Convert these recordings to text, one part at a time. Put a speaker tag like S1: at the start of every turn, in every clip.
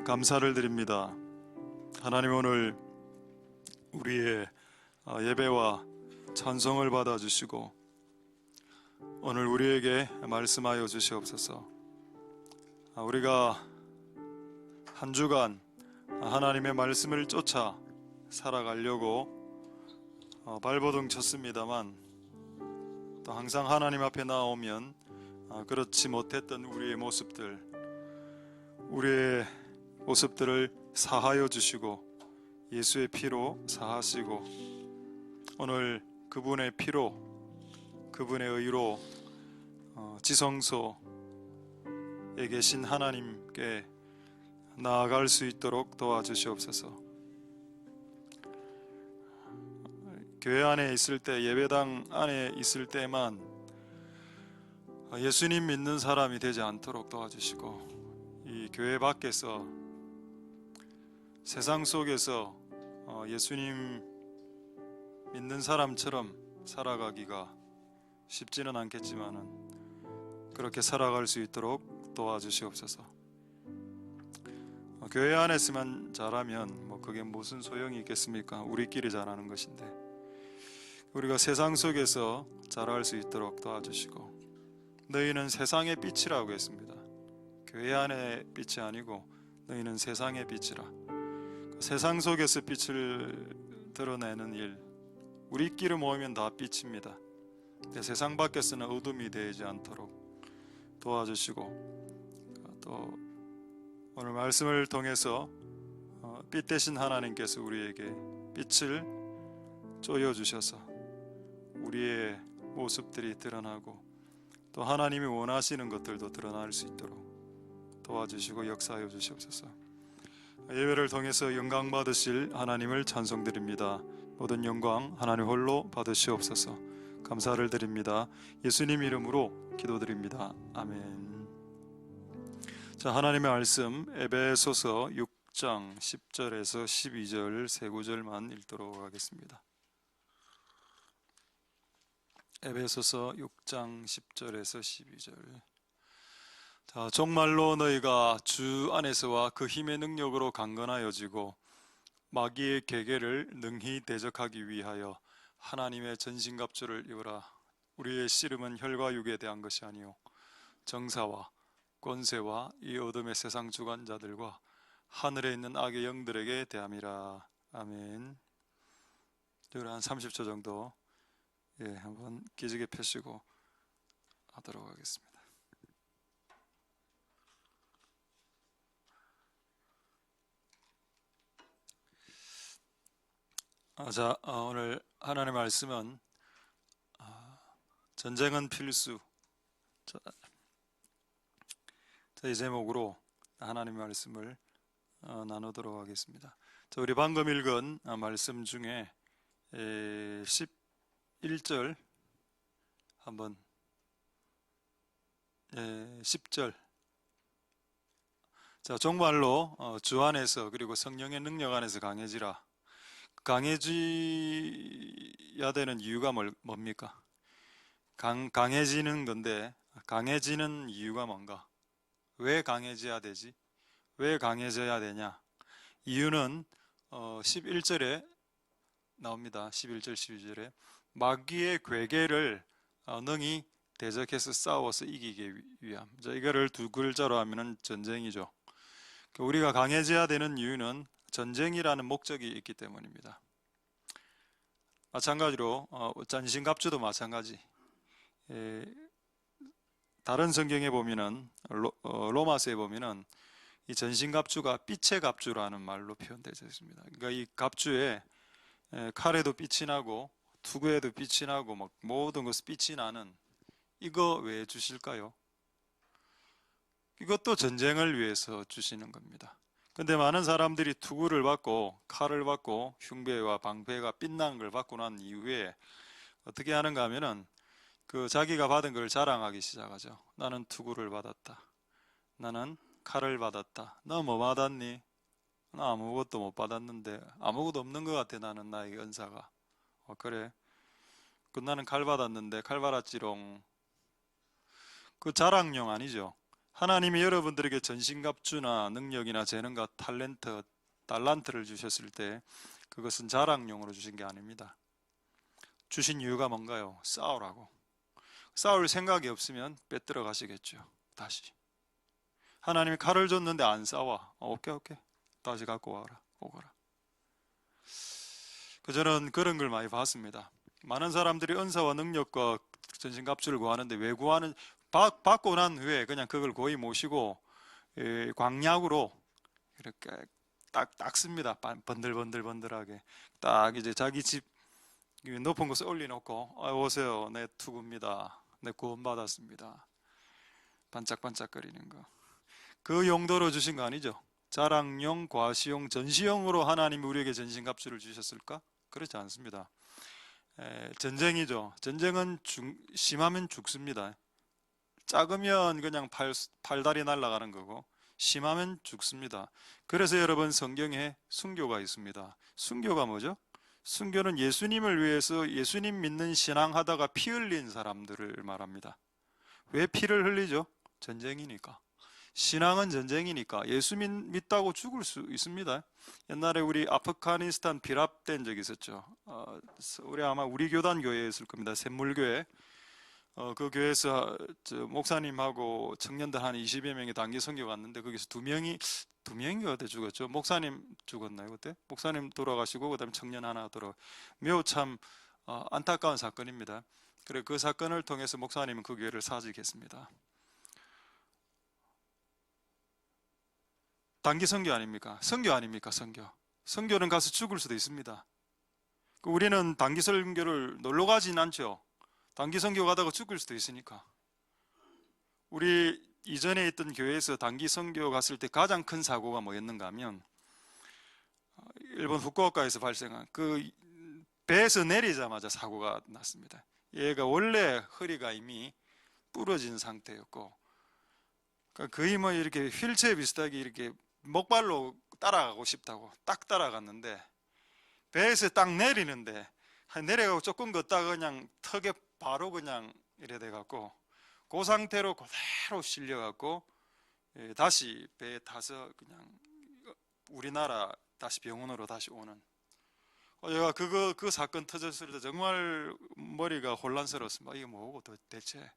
S1: 감사를 드립니다. 하나님, 오늘 우리의 예배와 찬송을 받아주시고 오늘 우리에게 말씀하여 주시옵소서. 우리가 한 주간 하나님의 말씀을 쫓아 살아가려고 발버둥 쳤습니다만, 또 항상 하나님 앞에 나오면 그렇지 못했던 우리의 모습들을 사하여 주시고 예수의 피로 사하시고, 오늘 그분의 피로, 그분의 의로 지성소에 계신 하나님께 나아갈 수 있도록 도와주시옵소서. 교회 안에 있을 때, 예배당 안에 있을 때만 예수님 믿는 사람이 되지 않도록 도와주시고, 이 교회 밖에서 세상 속에서 예수님 믿는 사람처럼 살아가기가 쉽지는 않겠지만은 그렇게 살아갈 수 있도록 도와주시옵소서. 교회 안에서만 잘하면 그게 무슨 소용이 있겠습니까? 우리끼리 잘하는 것인데, 우리가 세상 속에서 잘할 수 있도록 도와주시고, 너희는 세상의 빛이라고 했습니다. 교회 안의 빛이 아니고 너희는 세상의 빛이라. 세상 속에서 빛을 드러내는 일, 우리끼리 모이면 다 빛입니다. 세상 밖에서는 어둠이 되지 않도록 도와주시고, 또 오늘 말씀을 통해서 빛 대신 하나님께서 우리에게 빛을 쪼여주셔서 우리의 모습들이 드러나고 또 하나님이 원하시는 것들도 드러날 수 있도록 도와주시고 역사하여 주시옵소서. 예배를 통해서 영광 받으실 하나님을 찬송드립니다. 모든 영광 하나님 홀로 받으시옵소서. 감사를 드립니다. 예수님 이름으로 기도드립니다. 아멘. 자, 하나님의 말씀 에베소서 6장 10절에서 12절 세 구절만 읽도록 하겠습니다. 에베소서 6장 10절에서 12절. 자, 정말로 너희가 주 안에서와 그 힘의 능력으로 강건하여지고 마귀의 계계를 능히 대적하기 위하여 하나님의 전신갑주를 입으라. 우리의 씨름은 혈과 육에 대한 것이 아니요 정사와 권세와 이 어둠의 세상 주관자들과 하늘에 있는 악의 영들에게 대함이라. 아멘. 한 30초 정도 한번 기지개 펴시고 하도록 하겠습니다. 자, 오늘 하나님의 말씀은 전쟁은 필수, 이 제목으로 하나님의 말씀을 나누도록 하겠습니다. 자, 우리 방금 읽은 말씀 중에 11절 한번 10절. 자, 정말로 주 안에서 그리고 성령의 능력 안에서 강해지라. 강해져야 되는 이유가 뭡니까? 강해지는 건데, 강해지는 이유가 뭔가? 왜 강해져야 되지? 왜 강해져야 되냐? 이유는 11절에 나옵니다. 11절 12절에 마귀의 괴계를 능히 대적해서 싸워서 이기기 위함. 자, 이거를 두 글자로 하면은 전쟁이죠. 우리가 강해져야 되는 이유는 전쟁이라는 목적이 있기 때문입니다. 마찬가지로 전신갑주도 마찬가지. 다른 성경에 보면은 로마서에 보면은 이 전신갑주가 빛의 갑주라는 말로 표현되어 있습니다. 그러니까 이 갑주에 칼에도 빛이 나고 투구에도 빛이 나고 모든 것에 빛이 나는, 이거 왜 주실까요? 이것도 전쟁을 위해서 주시는 겁니다. 근데 많은 사람들이 투구를 받고 칼을 받고 흉배와 방패가 빛나는 걸 받고 난 이후에 어떻게 하는가 하면은 자기가 받은 걸 자랑하기 시작하죠. 나는 투구를 받았다. 나는 칼을 받았다. 너 뭐 받았니? 나 아무것도 못 받았는데. 아무것도 없는 것 같아, 나는 나의 은사가. 그래? 나는 칼 받았는데 칼 받았지롱. 그 자랑용 아니죠. 하나님이 여러분들에게 전신갑주나 능력이나 재능과 달란트를 주셨을 때 그것은 자랑용으로 주신 게 아닙니다. 주신 이유가 뭔가요? 싸우라고. 싸울 생각이 없으면 빼들어 가시겠죠. 다시. 하나님이 칼을 줬는데 안 싸워. 오케이. 다시 갖고 와라. 오거라. 저는 그런 걸 많이 봤습니다. 많은 사람들이 은사와 능력과 전신갑주를 구하는데 왜 구하는, 받고 난 후에 그냥 그걸 고이 모시고 광약으로 이렇게 딱 닦습니다. 번들번들하게 딱 이제 자기 집 높은 곳에 올려놓고 오세요. 내 투구입니다. 내 구원받았습니다. 반짝반짝거리는 거. 그 용도로 주신 거 아니죠? 자랑용, 과시용, 전시용으로 하나님이 우리에게 전신갑주를 주셨을까? 그렇지 않습니다. 전쟁이죠. 전쟁은 심하면 죽습니다. 작으면 그냥 팔다리 날아가는 거고 심하면 죽습니다. 그래서 여러분 성경에 순교가 있습니다. 순교가 뭐죠? 순교는 예수님을 위해서 예수님 믿는 신앙하다가 피 흘린 사람들을 말합니다. 왜 피를 흘리죠? 전쟁이니까. 신앙은 전쟁이니까. 예수 믿다고 죽을 수 있습니다. 옛날에 우리 아프가니스탄 비랍된 적이 있었죠. 우리 교단 교회였을 겁니다. 샘물교회. 그 교회에서 목사님하고 청년들 한 20여 명이 단기 선교 갔는데 거기서 두 명이 그때 죽었죠. 목사님 죽었나요 그때? 목사님 돌아가시고 그다음에 청년 하나 매우 참 안타까운 사건입니다. 그래 그 사건을 통해서 목사님은 그 교회를 사직했습니다. 단기 선교 아닙니까? 선교 아닙니까? 선교는 가서 죽을 수도 있습니다. 우리는 단기 선교를 놀러 가진 않죠. 단기 선교 가다가 죽을 수도 있으니까. 우리 이전에 있던 교회에서 단기 선교 갔을 때 가장 큰 사고가 뭐였는가 하면 일본 후쿠오카에서 발생한 그 배에서 내리자마자 사고가 났습니다. 얘가 원래 허리가 이미 부러진 상태였고 거의 뭐 이렇게 휠체어 비슷하게 이렇게 목발로 따라가고 싶다고 딱 따라갔는데 배에서 딱 내리는데 내려가고 조금 걷다가 그냥 턱에 바로 그냥 이래 돼갖고 그 상태로 그대로 실려갖고 다시 배에 타서 그냥 우리나라 다시 병원으로 다시 오는. 제가 그 사건 터졌을 때 정말 머리가 혼란스러웠습니다. 이게 뭐고 도대체?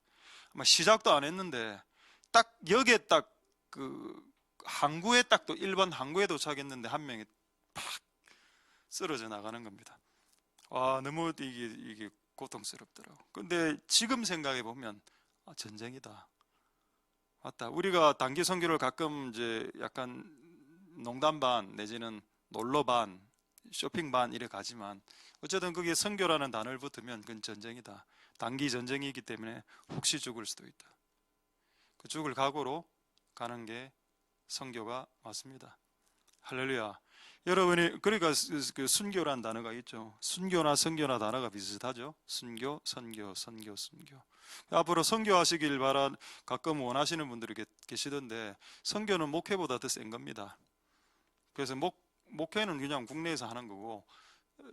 S1: 아마 시작도 안 했는데 딱 여기에 딱 그 항구에 딱 또 일반 항구에 도착했는데 한 명이 팍 쓰러져 나가는 겁니다. 와 너무 이게 고통스럽더라고. 근데 지금 생각해 보면 전쟁이다. 맞다. 우리가 단기 선교를 가끔 이제 약간 농담 반 내지는 놀러 반, 쇼핑 반 이래 가지만 어쨌든 그게 선교라는 단어를 붙으면 그건 전쟁이다. 단기 전쟁이기 때문에 혹시 죽을 수도 있다. 그 죽을 각오로 가는 게 선교가 맞습니다. 할렐루야. 여러분이 그러니까 그 순교란 단어가 있죠. 순교나 선교나 단어가 비슷하죠. 순교, 선교. 앞으로 선교하시길 가끔 원하시는 분들이 계시던데 선교는 목회보다 더 센 겁니다. 그래서 목회는 그냥 국내에서 하는 거고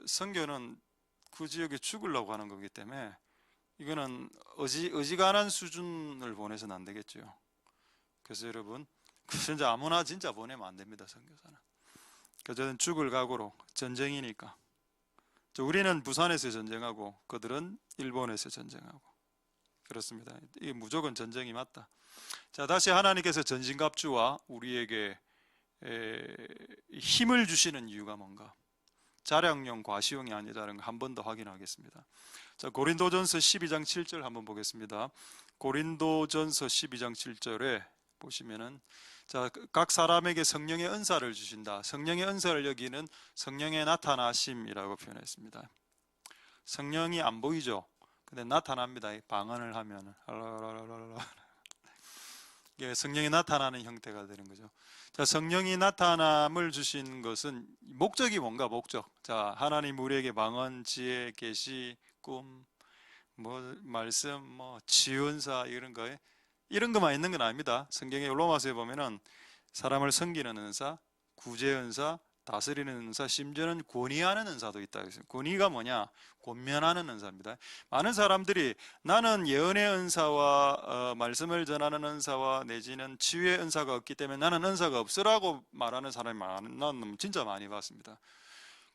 S1: 선교는 그 지역에 죽으려고 하는 거기 때문에 이거는 어지간한 수준을 보내서는 안 되겠죠. 그래서 여러분 진짜 아무나 진짜 보내면 안 됩니다. 선교사는. 저는 죽을 각오로 전쟁이니까. 우리는 부산에서 전쟁하고 그들은 일본에서 전쟁하고 그렇습니다. 이게 무조건 전쟁이 맞다. 자, 다시 하나님께서 전신갑주와 우리에게 힘을 주시는 이유가 뭔가? 자량용, 과시용이 아니라는 거 한 번 더 확인하겠습니다. 자, 고린도전서 12장 7절 한번 보겠습니다. 고린도전서 12장 7절에 보시면은 자, 각 사람에게 성령의 은사를 주신다. 성령의 은사를 여기는 성령의 나타나심이라고 표현했습니다. 성령이 안 보이죠? 근데 나타납니다. 방언을 하면 성령이 나타나는 형태가 되는 거죠. 자, 성령이 나타남을 주신 것은 목적이 뭔가? 목적. 자, 하나님 우리에게 방언, 지혜, 계시, 꿈, 말씀, 지은사 이런 것만 있는 건 아닙니다. 성경의 로마서에 보면은 사람을 섬기는 은사, 구제 은사, 다스리는 은사, 심지어는 권위하는 은사도 있다. 권위가 뭐냐? 권면하는 은사입니다. 많은 사람들이 나는 예언의 은사와 말씀을 전하는 은사와 내지는 치유의 은사가 없기 때문에 나는 은사가 없으라고 말하는 사람이 난 진짜 많이 봤습니다.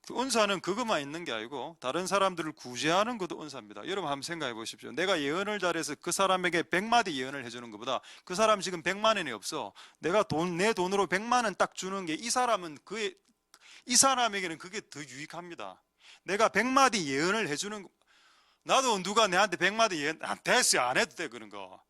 S1: 그 은사는 그것만 있는 게 아니고 다른 사람들을 구제하는 것도 은사입니다. 여러분 한번 생각해 보십시오. 내가 예언을 잘해서 그 사람에게 100마디 예언을 해주는 것보다 그 사람 지금 100만 원이 없어. 내가 내 돈으로 100만 원 딱 주는 게 이 사람에게는 그게 더 유익합니다. 내가 100마디 예언을 해주는 나도 누가 내한테 100마디 예언 됐어요 안 해도 돼 그런 거.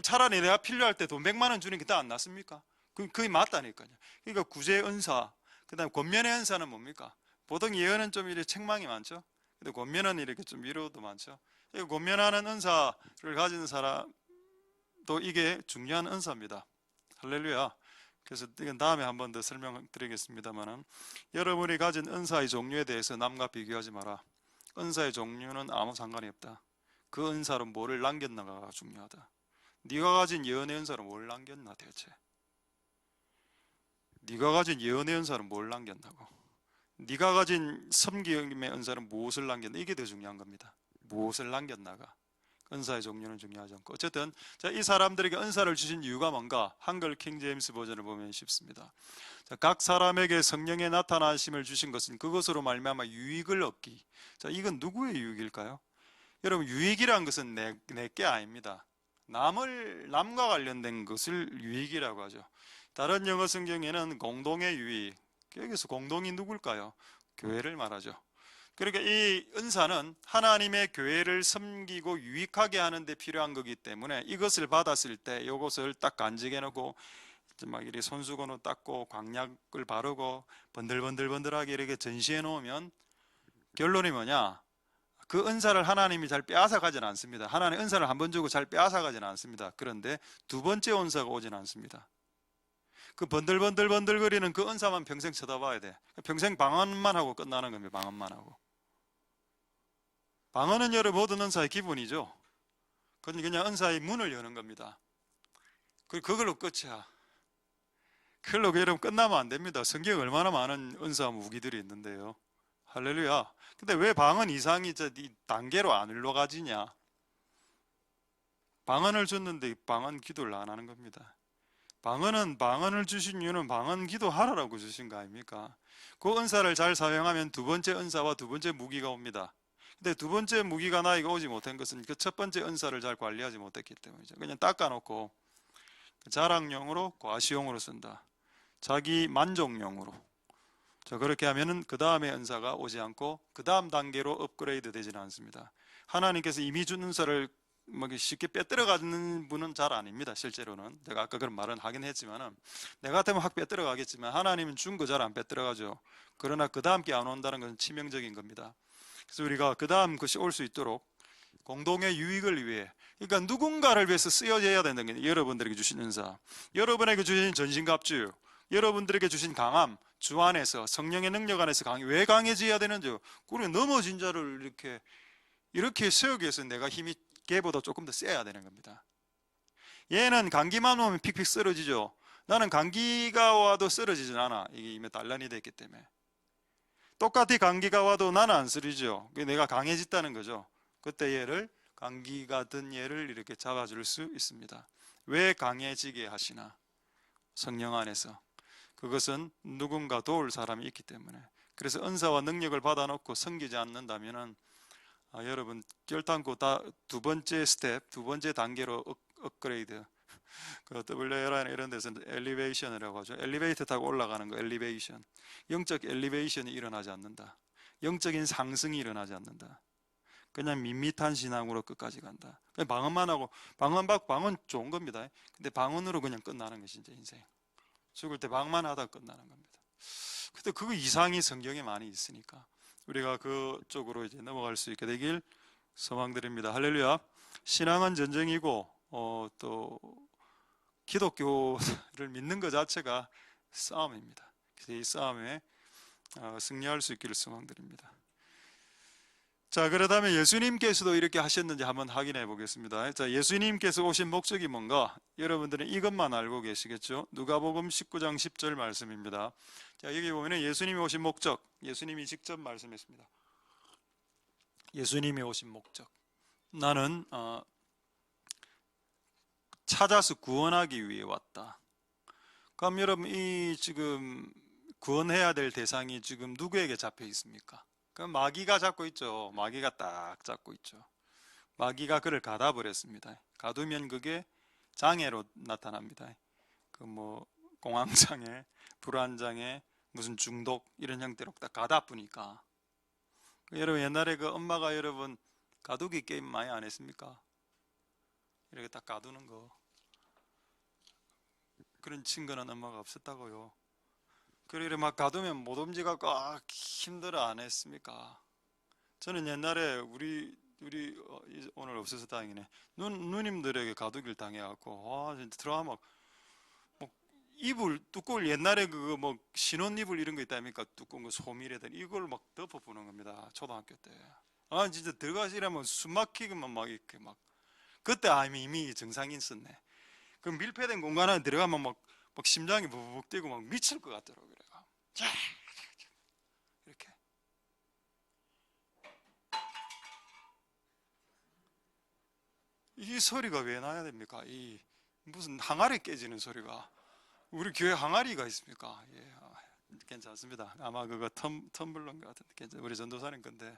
S1: 차라리 내가 필요할 때 돈 100만 원 주는 게 더 안 낫습니까? 그게 맞다니까요. 그러니까 구제 은사, 그다음에 권면의 은사는 뭡니까? 보통 예언은 좀 이렇게 책망이 많죠. 근데 권면은 이렇게 좀 위로도 많죠. 권면하는 은사를 가진 사람도 이게 중요한 은사입니다. 할렐루야. 그래서 이건 다음에 한 번 더 설명드리겠습니다만은 여러분이 가진 은사의 종류에 대해서 남과 비교하지 마라. 은사의 종류는 아무 상관이 없다. 그 은사로 뭐를 남겼나가 중요하다. 네가 가진 예언의 은사로 뭘 남겼나 대체? 네가 가진 예언의 은사는 뭘 남겼나고? 네가 가진 섬김의 은사는 무엇을 남겼나? 이게 더 중요한 겁니다. 무엇을 남겼나가. 은사의 종류는 중요하지 않고 어쨌든 이 사람들에게 은사를 주신 이유가 뭔가? 한글 킹제임스 버전을 보면 쉽습니다. 각 사람에게 성령의 나타나심을 주신 것은 그것으로 말미암아 유익을 얻기. 이건 누구의 유익일까요? 여러분 유익이란 것은 내게 아닙니다. 남과 관련된 것을 유익이라고 하죠. 다른 영어 성경에는 공동의 유익, 여기서 공동이 누굴까요? 교회를 말하죠. 그러니까 이 은사는 하나님의 교회를 섬기고 유익하게 하는 데 필요한 거기 때문에 이것을 받았을 때 이것을 딱 간직해 놓고 막 이렇게 손수건으로 닦고 광약을 바르고 번들번들번들하게 이렇게 전시해 놓으면 결론이 뭐냐? 그 은사를 하나님이 잘 빼앗아 가지는 않습니다. 하나님 은사를 한 번 주고 잘 빼앗아 가지는 않습니다. 그런데 두 번째 은사가 오지는 않습니다. 그 번들번들번들거리는 그 은사만 평생 쳐다봐야 돼. 평생 방언만 하고 끝나는 겁니다. 방언만 하고. 방언은 여러분 모든 은사의 기본이죠. 그냥 은사의 문을 여는 겁니다. 그걸로 끝이야. 그걸로 여러분 끝나면 안 됩니다. 성경에 얼마나 많은 은사 무기들이 있는데요. 할렐루야. 근데 왜 방언 이상이 이 단계로 안 올라가지냐? 방언을 줬는데 방언 기도를 안 하는 겁니다. 방언을 주신 이유는 방언 기도하라고 주신 거 아닙니까? 그 은사를 잘 사용하면 두 번째 은사와 두 번째 무기가 옵니다. 근데 두 번째 무기가 나에게 오지 못한 것은 그 첫 번째 은사를 잘 관리하지 못했기 때문이죠. 그냥 닦아놓고 자랑용으로 과시용으로 쓴다. 자기 만족용으로. 그렇게 하면은 그 다음에 은사가 오지 않고 그 다음 단계로 업그레이드 되지는 않습니다. 하나님께서 이미 준 은사를 쉽게 빼들어가는 분은 잘 아닙니다. 실제로는 제가 아까 그런 말은 하긴 했지만은 내가 같으면 확 빼들어가겠지만 하나님은 준 거 잘 안 빼들어가죠. 그러나 그 다음 게 안 온다는 건 치명적인 겁니다. 그래서 우리가 그 다음 것이 올 수 있도록 공동의 유익을 위해, 그러니까 누군가를 위해서 쓰여져야 된다는 게 여러분들에게 주신 은사, 여러분에게 주신 전신갑주, 여러분들에게 주신 강함, 주 안에서 성령의 능력 안에서 왜 강해져야 되는지요? 그리고 넘어진 자를 이렇게 세우기 위해서 내가 힘이 걔보다 조금 더 세야 되는 겁니다. 얘는 감기만 오면 픽픽 쓰러지죠. 나는 감기가 와도 쓰러지진 않아. 이게 이미 단련이 됐기 때문에. 똑같이 감기가 와도 나는 안 쓰러지죠. 내가 강해졌다는 거죠. 그때 얘를 감기가 든 얘를 이렇게 잡아줄 수 있습니다. 왜 강해지게 하시나? 성령 안에서. 그것은 누군가 도울 사람이 있기 때문에. 그래서 은사와 능력을 받아놓고 섬기지 않는다면은 여러분 결단코 두 번째 스텝, 두 번째 단계로 업그레이드. 그 WLI나 이런 데서는 엘리베이션이라고 하죠. 엘리베이터 타고 올라가는 거, 엘리베이션. 영적 엘리베이션이 일어나지 않는다. 영적인 상승이 일어나지 않는다. 그냥 밋밋한 신앙으로 끝까지 간다. 그냥 방언만 하고, 방언 좋은 겁니다. 근데 방언으로 그냥 끝나는 것이 이제 인생. 죽을 때 방언만 하다 끝나는 겁니다. 근데 그 이상이 성경에 많이 있으니까 우리가 그쪽으로 이제 넘어갈 수 있게 되길 소망드립니다. 할렐루야. 신앙은 전쟁이고 또 기독교를 믿는 것 자체가 싸움입니다. 그래서 이 싸움에 승리할 수 있기를 소망드립니다. 자, 그렇다면 예수님께서도 이렇게 하셨는지 한번 확인해 보겠습니다. 자, 예수님께서 오신 목적이 뭔가? 여러분들은 이것만 알고 계시겠죠? 누가복음 19장 10절 말씀입니다. 자, 여기 보면은 예수님이 오신 목적, 예수님이 직접 말씀했습니다. 예수님이 오신 목적. 나는 찾아서 구원하기 위해 왔다. 그럼 여러분, 이 지금 구원해야 될 대상이 지금 누구에게 잡혀 있습니까? 그럼 마귀가 잡고 있죠. 마귀가 딱 잡고 있죠. 마귀가 그를 가다버렸습니다. 가두면 그게 장애로 나타납니다. 그 뭐 공황장애, 불안장애, 무슨 중독 이런 형태로 딱 가다보니까. 여러분 옛날에 그 엄마가 여러분 가두기 게임 많이 안 했습니까? 이렇게 딱 가두는 거. 그런 친구는 엄마가 없었다고요. 그래 막 가두면 못 움직여갖고 힘들어 안 했습니까? 저는 옛날에 우리 오늘 없어서 다행이네. 누님들에게 가두기를 당해갖고 진짜 트라우마. 뭐 이불 두꺼울 옛날에 그거 뭐 신혼 이불 이런 거 있다니까 두꺼운 거 소미래들 이걸 막 덮어보는 겁니다. 초등학교 때. 진짜 들어가시려면 숨 막히기만 막 이렇게 막 그때 이미 증상이 있었네. 그 밀폐된 공간 안에 들어가면 막 심장이 부북 뛰고 막 미칠 것 같더라고요. 이렇게. 이 소리가 왜 나야 됩니까? 이 무슨 항아리 깨지는 소리가. 우리 교회 항아리가 있습니까? 예, 괜찮습니다. 아마 그거 텀블러인 것 같은데 우리 전도사님 건데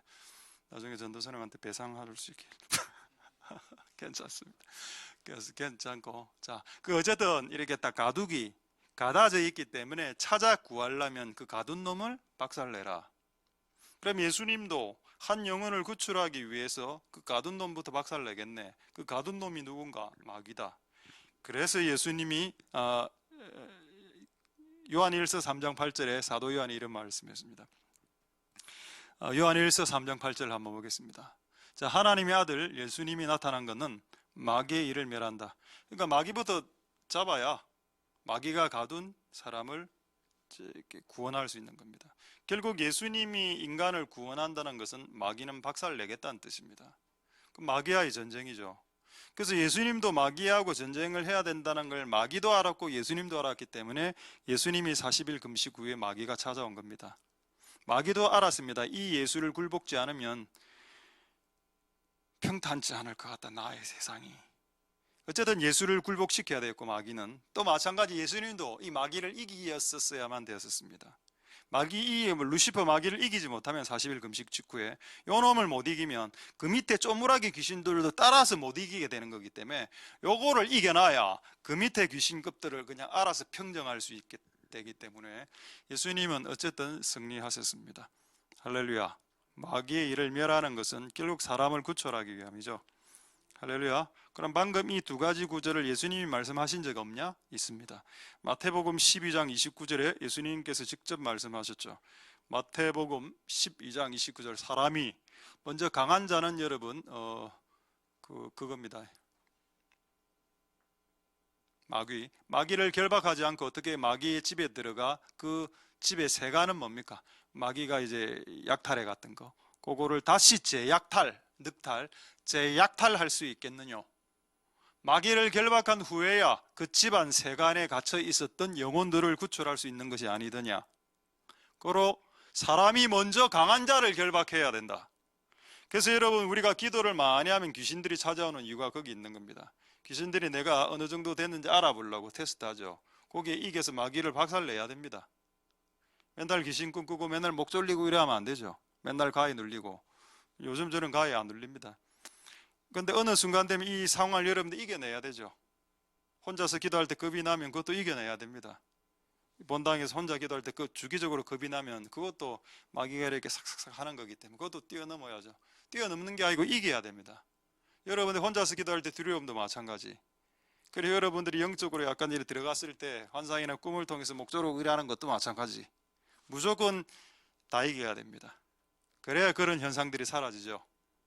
S1: 나중에 전도사님한테 배상할 수 있게 괜찮습니다. 그래서 괜찮고 자, 어쨌든 이렇게 딱 가두기 가다져 있기 때문에 찾아 구하려면 그 가둔 놈을 박살내라. 그럼 예수님도 한 영혼을 구출하기 위해서 그 가둔 놈부터 박살내겠네. 그 가둔 놈이 누군가? 마귀다. 그래서 예수님이 요한일서 3장 8절에 사도 요한이 이런 말씀했습니다. 요한일서 3장 8절 한번 보겠습니다. 자, 하나님의 아들 예수님이 나타난 것은 마귀의 일을 멸한다. 그러니까 마귀부터 잡아야 마귀가 가둔 사람을 이렇게 구원할 수 있는 겁니다. 결국 예수님이 인간을 구원한다는 것은 마귀는 박살내겠다는 뜻입니다. 마귀와의 전쟁이죠. 그래서 예수님도 마귀하고 전쟁을 해야 된다는 걸 마귀도 알았고 예수님도 알았기 때문에 예수님이 40일 금식 후에 마귀가 찾아온 겁니다. 마귀도 알았습니다. 이 예수를 굴복지 않으면 평탄치 않을 것 같다. 나의 세상이. 어쨌든 예수를 굴복시켜야 되었고 마귀는 또 마찬가지 예수님도 이 마귀를 이기었어야만 되었습니다. 루시퍼 마귀를 이기지 못하면 40일 금식 직후에 요 놈을 못 이기면 그 밑에 쪼무라기 귀신들도 따라서 못 이기게 되는 거기 때문에 요거를 이겨놔야 그 밑에 귀신급들을 그냥 알아서 평정할 수 있게 되기 때문에 예수님은 어쨌든 승리하셨습니다. 할렐루야. 마귀의 일을 멸하는 것은 결국 사람을 구출하기 위함이죠. 할렐루야. 그럼 방금 이 두 가지 구절을 예수님이 말씀하신 적 없냐? 있습니다. 마태복음 12장 29절에 예수님께서 직접 말씀하셨죠. 마태복음 12장 29절 사람이 먼저 강한 자는 여러분 그겁니다. 마귀를 결박하지 않고 어떻게 마귀의 집에 들어가 그 집의 세간은 뭡니까? 마귀가 이제 약탈해 갔던 거 그거를 다시 재약탈할 수 있겠느냐? 마귀를 결박한 후에야 그 집안 세간에 갇혀 있었던 영혼들을 구출할 수 있는 것이 아니더냐? 그로 사람이 먼저 강한 자를 결박해야 된다. 그래서 여러분 우리가 기도를 많이 하면 귀신들이 찾아오는 이유가 거기 있는 겁니다. 귀신들이 내가 어느 정도 됐는지 알아보려고 테스트하죠. 거기에 이겨서 마귀를 박살내야 됩니다. 맨날 귀신 꿈꾸고 맨날 목 졸리고 이러면 안 되죠. 맨날 가위 눌리고. 요즘 저는 가위 안 눌립니다. 그런데 어느 순간 되면 이 상황을 여러분들 이겨내야 되죠. 혼자서 기도할 때 겁이 나면 그것도 이겨내야 됩니다. 본당에서 혼자 기도할 때 그 주기적으로 겁이 나면 그것도 마귀가 이렇게 삭삭삭 하는 거기 때문에 그것도 뛰어넘어야죠. 뛰어넘는 게 아니고 이겨야 됩니다. 여러분들 혼자서 기도할 때 두려움도 마찬가지. 그리고 여러분들이 영적으로 약간 이렇게 들어갔을 때 환상이나 꿈을 통해서 목적으로 의뢰하는 것도 마찬가지. 무조건 다 이겨야 됩니다. 그래야 그런 현상들이 사라지죠.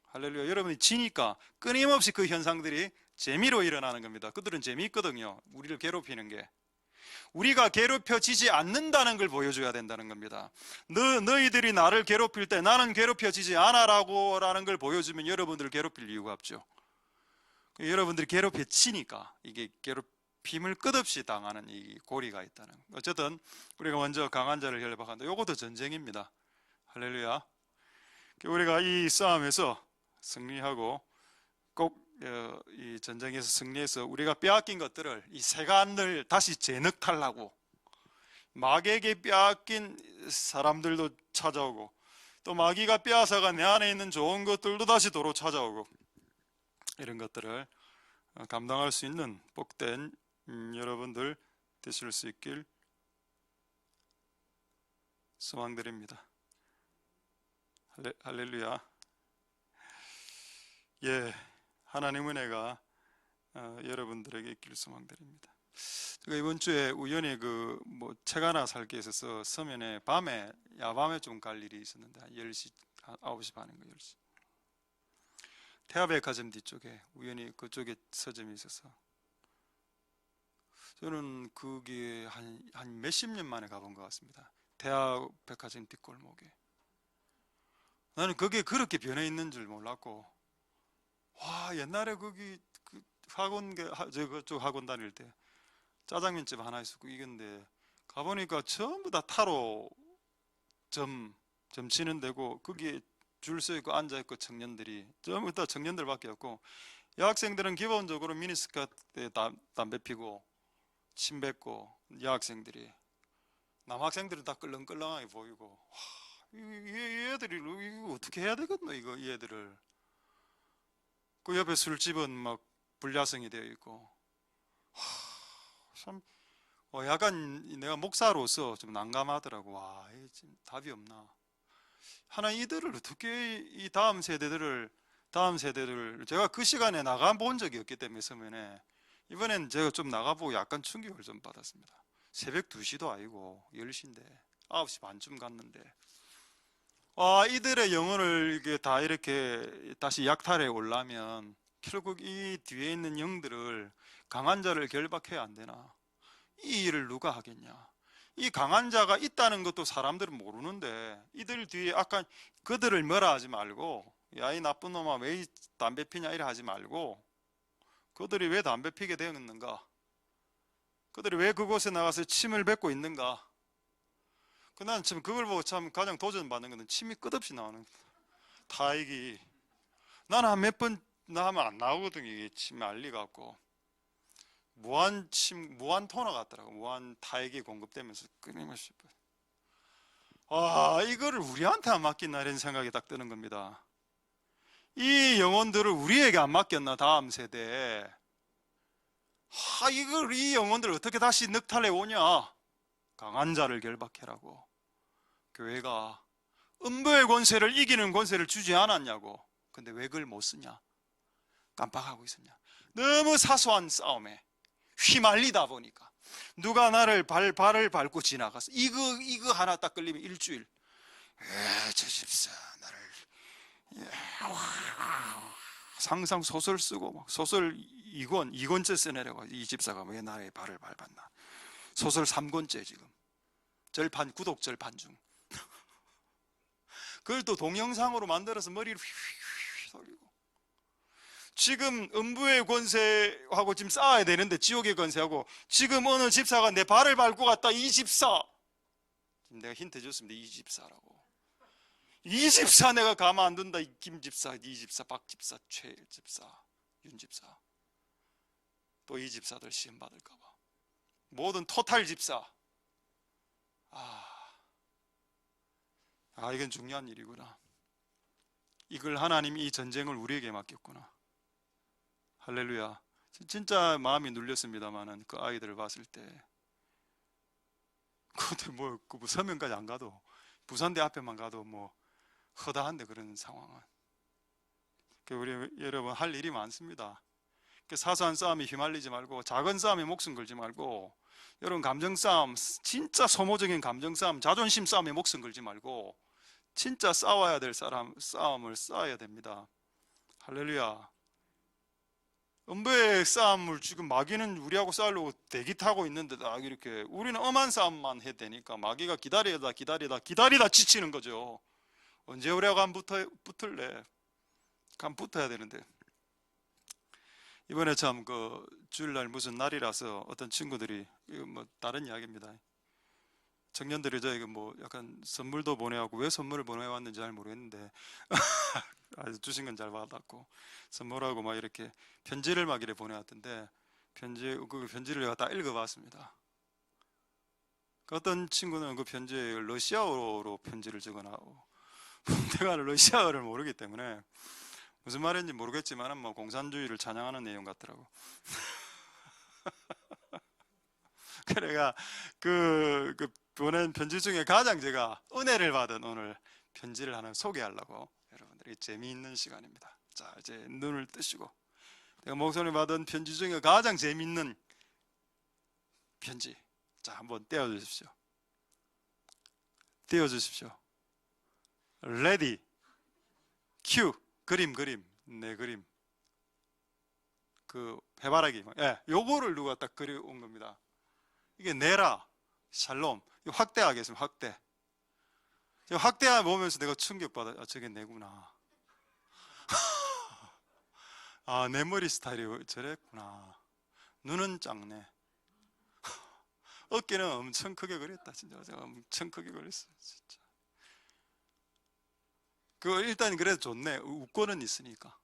S1: 할렐루야. 여러분이 지니까 끊임없이 그 현상들이 재미로 일어나는 겁니다. 그들은 재미있거든요. 우리를 괴롭히는 게. 우리가 괴롭혀지지 않는다는 걸 보여줘야 된다는 겁니다. 너희들이 나를 괴롭힐 때 나는 괴롭혀지지 않아라고 라는 걸 보여주면 여러분들을 괴롭힐 이유가 없죠. 여러분들이 괴롭혀지니까 이게 괴롭힘을 끝없이 당하는 이 고리가 있다는. 어쨌든 우리가 먼저 강한 자를 결박한다. 이것도 전쟁입니다. 할렐루야. 우리가 이 싸움에서 승리하고 꼭 이 전쟁에서 승리해서 우리가 빼앗긴 것들을, 이 세간을 다시 재늑탈하고, 마귀에게 빼앗긴 사람들도 찾아오고, 또 마귀가 빼앗아가 내 안에 있는 좋은 것들도 다시 도로 찾아오고, 이런 것들을 감당할 수 있는 복된 여러분들 되실 수 있길 소망드립니다. 할렐루야. 예, 하나님 은혜가 여러분들에게 있길 소망드립니다. 제가 이번 주에 우연히 책 하나 살게 있어서 서면에 야밤에 좀 갈 일이 있었는데, 한 10시, 9시 반인가 10시. 태화백화점 뒤쪽에 우연히 그쪽에 서점이 있어서 저는 거기에 한 몇십 년 만에 가본 것 같습니다. 태화백화점 뒷골목에. 나는 그게 그렇게 변해 있는 줄 몰랐고, 와, 옛날에 거기 그쪽 학원 다닐 때 짜장면집 하나 있었고 이건데, 가보니까 전부 다 타로 점 치는 데고, 거기에 줄 서 있고 앉아 있고 청년들이 전부 다 청년들밖에 없고, 여학생들은 기본적으로 미니스커트에 담배 피고 침 뱉고, 여학생들이, 남학생들은 다 끌렁끌렁하게 보이고, 와, 이 애들이 이거 어떻게 해야 되겠노, 이 애들을. 그 옆에 술집은 막 불야성이 되어 있고, 참 약간 내가 목사로서 좀 난감하더라고. 와, 지금 답이 없나. 하나 이들을 어떻게, 이 다음 세대들을 제가 그 시간에 나가본 적이 없기 때문에 서면에, 이번엔 제가 좀 나가보고 약간 충격을 좀 받았습니다. 새벽 2시도 아니고 10시인데 9시 반쯤 갔는데, 이들의 영혼을 이렇게 다시 약탈해 오려면 결국 이 뒤에 있는 영들을, 강한 자를 결박해야 안 되나? 이 일을 누가 하겠냐? 이 강한 자가 있다는 것도 사람들은 모르는데, 이들 뒤에 아까 그들을 뭐라 하지 말고, 야, 이 나쁜 놈아 왜 담배 피냐 이래 하지 말고, 그들이 왜 담배 피게 되었는가? 그들이 왜 그곳에 나가서 침을 뱉고 있는가? 난 참 그걸 보고 참 가장 도전받는 것은 침이 끝없이 나오는 타액이. 나는 한 몇 번 나하면 안 나오거든. 이게 침 알리 갖고 무한 토너 같더라고. 무한 타액이 공급되면서 끊임없이. 이거를 우리한테 안 맡긴나 이런 생각이 딱 드는 겁니다. 이 영혼들을 우리에게 안 맡겼나, 다음 세대에. 이 영혼들을 어떻게 다시 늑탈해 오냐? 강한 자를 결박해라고. 교회가 음부의 권세를 이기는 권세를 주지 않았냐고. 근데 왜 그걸 못 쓰냐? 깜빡하고 있었냐? 너무 사소한 싸움에 휘말리다 보니까, 누가 나를 발을 밟고 지나가서 이거 하나 딱 걸리면 일주일, 저 집사 나를, 상상 소설 쓰고 막 소설 2권째 써내려고. 이 집사가 왜 나의 발을 밟았나. 소설 3권째 지금 구독 절판 중. 그걸 또 동영상으로 만들어서 머리를 휘휘휘 돌리고. 지금 음부의 권세하고 지금 싸워야 되는데, 지옥의 권세하고, 지금 어느 집사가 내 발을 밟고 갔다. 이 집사, 지금 내가 힌트 줬습니다. 이 집사라고. 이 집사 내가 가만 안 둔다. 김 집사, 이 집사, 박 집사, 최 집사, 윤 집사, 또 이 집사들 시험 받을까 봐. 모든 토탈 집사. 이건 중요한 일이구나. 이걸 하나님이 이 전쟁을 우리에게 맡겼구나. 할렐루야. 진짜 마음이 눌렸습니다만은, 그 아이들을 봤을 때, 그들 뭐 서면까지 안 가도, 부산대 앞에만 가도 뭐 허다한데, 그런 상황은. 우리 여러분 할 일이 많습니다. 사소한 싸움에 휘말리지 말고, 작은 싸움에 목숨 걸지 말고, 여러분 감정 싸움, 진짜 소모적인 감정 싸움, 자존심 싸움에 목숨 걸지 말고, 진짜 싸워야 될 싸움을 싸워야 됩니다. 할렐루야. 음부의 싸움을 지금 마귀는 우리하고 싸우려고 대기 타고 있는데 딱 이렇게 우리는 엄한 싸움만 해야 되니까 마귀가 기다리다 지치는 거죠. 언제 우리하고 안 붙을래? 간 붙어야 되는데. 이번에 참 그 주일날 무슨 날이라서 어떤 친구들이, 이거 뭐 다른 이야기입니다. 청년들이 저에게 뭐 약간 선물도 보내왔고, 왜 선물을 보내왔는지 잘 모르겠는데 아주 주신 건 잘 받았고, 선물하고 막 이렇게 편지를 막 이렇게 보내왔던데, 그 편지를 내가 다 읽어봤습니다. 그 어떤 친구는 그 편지에 러시아어로 편지를 적어놔고 내가 러시아어를 모르기 때문에 무슨 말인지 모르겠지만 뭐 공산주의를 찬양하는 내용 같더라고. 그래가 그 보낸 편지 중에 가장 제가 은혜를 받은 오늘 편지를 하나 소개하려고, 여러분들이 재미있는 시간입니다. 자, 이제 눈을 뜨시고 내가 목소리 받은 편지 중에 가장 재미있는 편지, 자, 한번 떼어주십시오. 레디 큐. 그림 내 그림, 그 해바라기, 예, 요거를 누가 딱 그려온 겁니다. 이게 네라 샬롬, 확대하겠습니다. 확대하 보면서 내가 충격받아. 아, 저게 내구나. 아, 내 머리 스타일이 저랬구나. 눈은 작네. 어깨는 엄청 크게 그렸다. 진짜 제가 엄청 크게 그렸어요. 진짜. 그 일단 그래도 좋네. 웃고는 있으니까.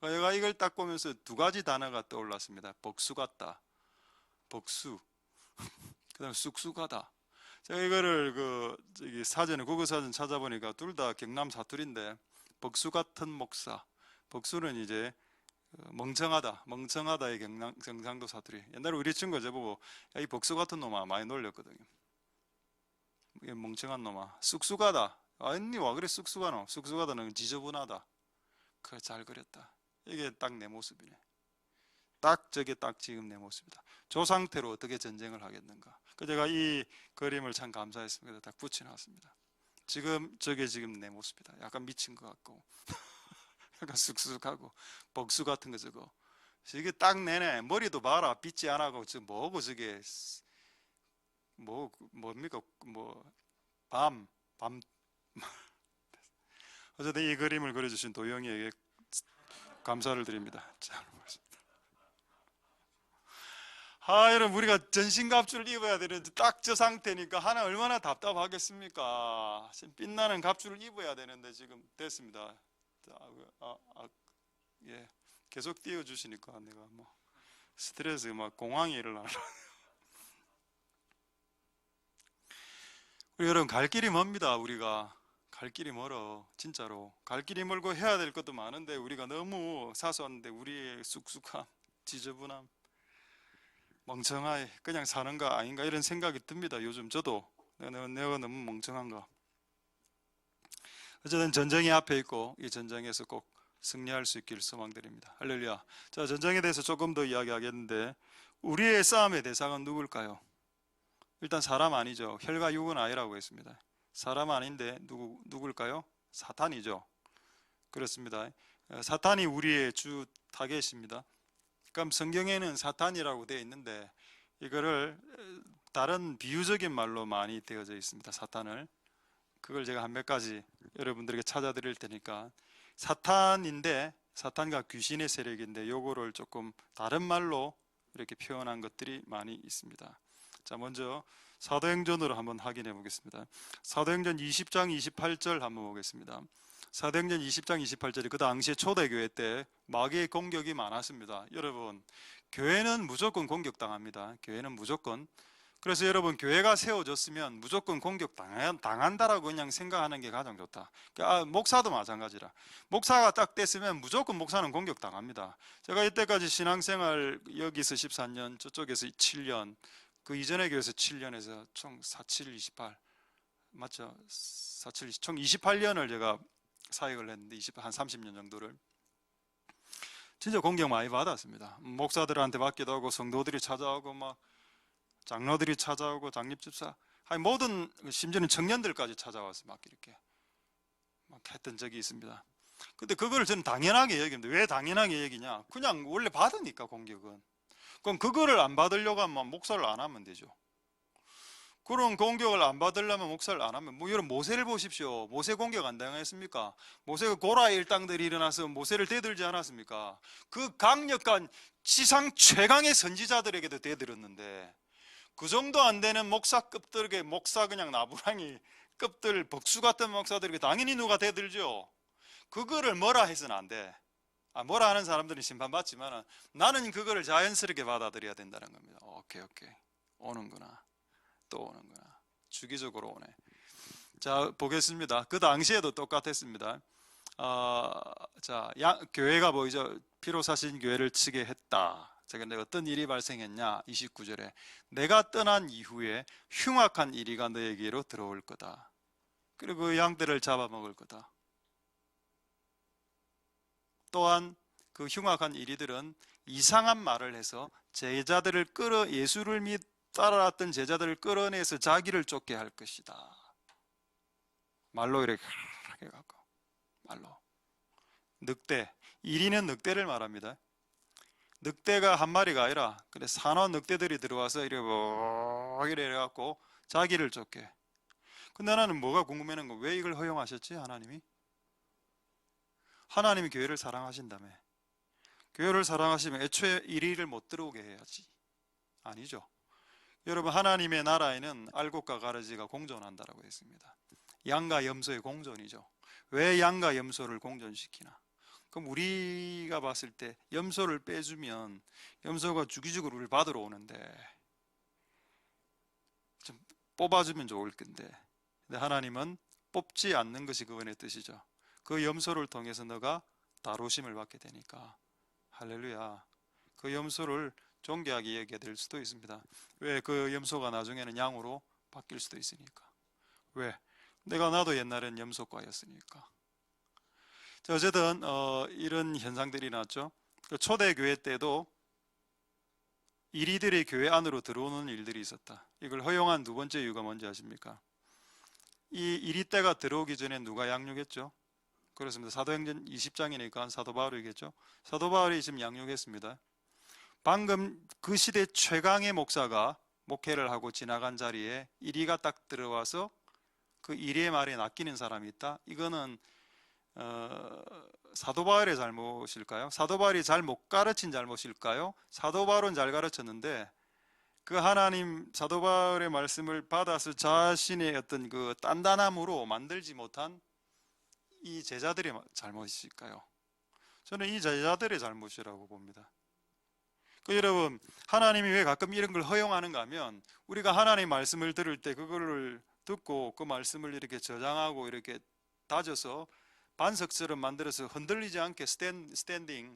S1: 내가 이걸 딱 보면서 두 가지 단어가 떠올랐습니다. 복수 같다. 복수. 그다음 쑥쑥하다. 제가 이거를 저기 사전에 국어 사전 찾아보니까 둘 다 경남 사투리인데, 복수 같은 목사. 복수는 이제 멍청하다의 경상도 사투리. 옛날에 우리 친구가 저보고 야, 이 복수 같은 놈아 많이 놀렸거든요. 이게 멍청한 놈아. 쑥쑥하다. 아니 와 그래 쑥쑥하노. 쑥쑥하다는 지저분하다. 그래 잘 그렸다. 이게 딱 내 모습이네. 딱 저게 딱 지금 내 모습이다. 저 상태로 어떻게 전쟁을 하겠는가. 그 제가 이 그림을 참 감사했습니다. 딱 붙여놨습니다. 저게 지금 내 모습이다. 약간 미친 것 같고 약간 쑥쑥하고 복수 같은 거 저거. 이게 딱 내네. 머리도 봐라. 빗지 안 하고 저 뭐고 저게 뭡니까 밤 어쨌든 이 그림을 그려주신 도영이에게 감사를 드립니다. 자, 여러분 우리가 전신갑주를 입어야 되는데 딱 저 상태니까 하나 얼마나 답답하겠습니까? 빛나는 갑주를 입어야 되는데 지금 됐습니다. 자, 예, 계속 띄워주시니까 내가 뭐 스트레스 막 공황이 일어나는. 우리 여러분 갈 길이 멉니다. 우리가 갈 길이 멀어. 진짜로 갈 길이 멀고 해야 될 것도 많은데 우리가 너무 사소한데 우리의 쑥쑥함, 지저분함, 멍청하게 그냥 사는 거 아닌가 이런 생각이 듭니다. 요즘 저도 내가 너무 멍청한가. 어쨌든 전쟁이 앞에 있고 이 전쟁에서 꼭 승리할 수 있기를 소망드립니다. 할렐루야. 자, 전쟁에 대해서 조금 더 이야기하겠는데, 우리의 싸움의 대상은 누굴까요? 일단 사람 아니죠. 혈과 육은 아니라고 했습니다. 사람 아닌데 누굴까요? 사탄이죠. 그렇습니다. 사탄이 우리의 주 타겟입니다. 그럼 성경에는 사탄이라고 되어 있는데 이거를 다른 비유적인 말로 많이 되어져 있습니다. 사탄을. 그걸 제가 한 몇 가지 여러분들에게 찾아드릴 테니까. 사탄인데 사탄과 귀신의 세력인데 요거를 조금 다른 말로 이렇게 표현한 것들이 많이 있습니다. 자, 먼저 사도행전으로 한번 확인해 보겠습니다. 사도행전 20장 28절 한번 보겠습니다. 사도행전 20장 28절이 그 당시에 초대교회 때 마귀의 공격이 많았습니다. 여러분, 교회는 무조건 공격당합니다. 교회는 무조건. 그래서 여러분, 교회가 세워졌으면 무조건 공격당한다라고 그냥 생각하는 게 가장 좋다. 목사도 마찬가지라. 목사가 딱 됐으면 무조건 목사는 공격당합니다. 제가 이때까지 신앙생활 여기서 14년, 저쪽에서 7년, 그 이전의 교회에서 7년에서 총 47, 28 맞죠? 47, 총 28년을 제가 사역을 했는데 한 30년 정도를 진짜 공격 많이 받았습니다. 목사들한테 받기도 하고 성도들이 찾아오고 막 장로들이 찾아오고 장립집사 모든 심지어는 청년들까지 찾아와서 막 이렇게 막 했던 적이 있습니다. 근데 그걸 저는 당연하게 여기는데, 왜 당연하게 여기냐? 그냥 원래 받으니까 공격은. 그럼 그거를 안 받으려고 하면 목사를 안 하면 되죠. 그런 공격을 안 받으려면 목사를 안 하면, 뭐 여러분 모세를 보십시오. 모세 공격 안 당했습니까? 모세가 고라 일당들이 일어나서 모세를 대들지 않았습니까? 그 강력한 지상 최강의 선지자들에게도 대들었는데, 그 정도 안 되는 목사급들에게, 목사 그냥 나부랑이 급들 복수 같은 목사들에게 당연히 누가 대들죠. 그거를 뭐라 해서는 안 돼. 뭐라 하는 사람들은 심판받지만 나는 그거를 자연스럽게 받아들여야 된다는 겁니다. 오케이 오는구나, 또 오는구나, 주기적으로 오네. 자, 보겠습니다. 그 당시에도 똑같았습니다. 자, 교회가 보이죠? 피로사신 교회를 치게 했다. 자, 근데 어떤 일이 발생했냐? 29절에 내가 떠난 이후에 흉악한 이리가 너에게로 들어올 거다. 그리고 그 양들을 잡아먹을 거다. 또한 그 흉악한 이리들은 이상한 말을 해서 제자들을 예수를 따라왔던 제자들을 끌어내서 자기를 쫓게 할 것이다. 말로 이렇게 해갖고, 말로. 늑대, 이리는 늑대를 말합니다. 늑대가 한 마리가 아니라 그래 산화 늑대들이 들어와서 이래 갖고 자기를 쫓게. 근데 나는 뭐가 궁금해는 거, 왜 이걸 허용하셨지? 하나님이 교회를 사랑하신다며. 교회를 사랑하시면 애초에 이리를 못 들어오게 해야지. 아니죠. 여러분, 하나님의 나라에는 알곡과 가르지가 공존한다라고 했습니다. 양과 염소의 공존이죠. 왜 양과 염소를 공존시키나? 그럼 우리가 봤을 때 염소를 빼주면 염소가 주기적으로 우리를 받으러 오는데 좀 뽑아주면 좋을 건데, 근데 하나님은 뽑지 않는 것이 그분의 뜻이죠. 그 염소를 통해서 너가 다루심을 받게 되니까, 할렐루야, 그 염소를 존귀하게 여기게 될 수도 있습니다. 왜? 그 염소가 나중에는 양으로 바뀔 수도 있으니까. 왜? 나도 옛날엔 염소과였으니까. 자, 어쨌든 이런 현상들이 났죠. 초대교회 때도 이리들이 교회 안으로 들어오는 일들이 있었다. 이걸 허용한 두 번째 이유가 뭔지 아십니까? 이 이리 때가 들어오기 전에 누가 양육했죠? 그렇습니다. 사도행전 20장이니까 사도 바울이겠죠. 사도 바울이 지금 양육했습니다. 방금 그 시대 최강의 목사가 목회를 하고 지나간 자리에 이리가 딱 들어와서 그 이리의 말에 낚이는 사람이 있다. 이거는 사도 바울의 잘못일까요? 사도 바울이 잘 못 가르친 잘못일까요? 사도 바울은 잘 가르쳤는데 그 하나님 사도 바울의 말씀을 받아서 자신의 어떤 그 단단함으로 만들지 못한 이 제자들의 잘못일까요? 저는 이 제자들의 잘못이라고 봅니다. 여러분, 하나님이 왜 가끔 이런 걸 허용하는가 하면, 우리가 하나님 말씀을 들을 때 그거를 듣고 그 말씀을 이렇게 저장하고 이렇게 다져서 반석처럼 만들어서 흔들리지 않게 스탠딩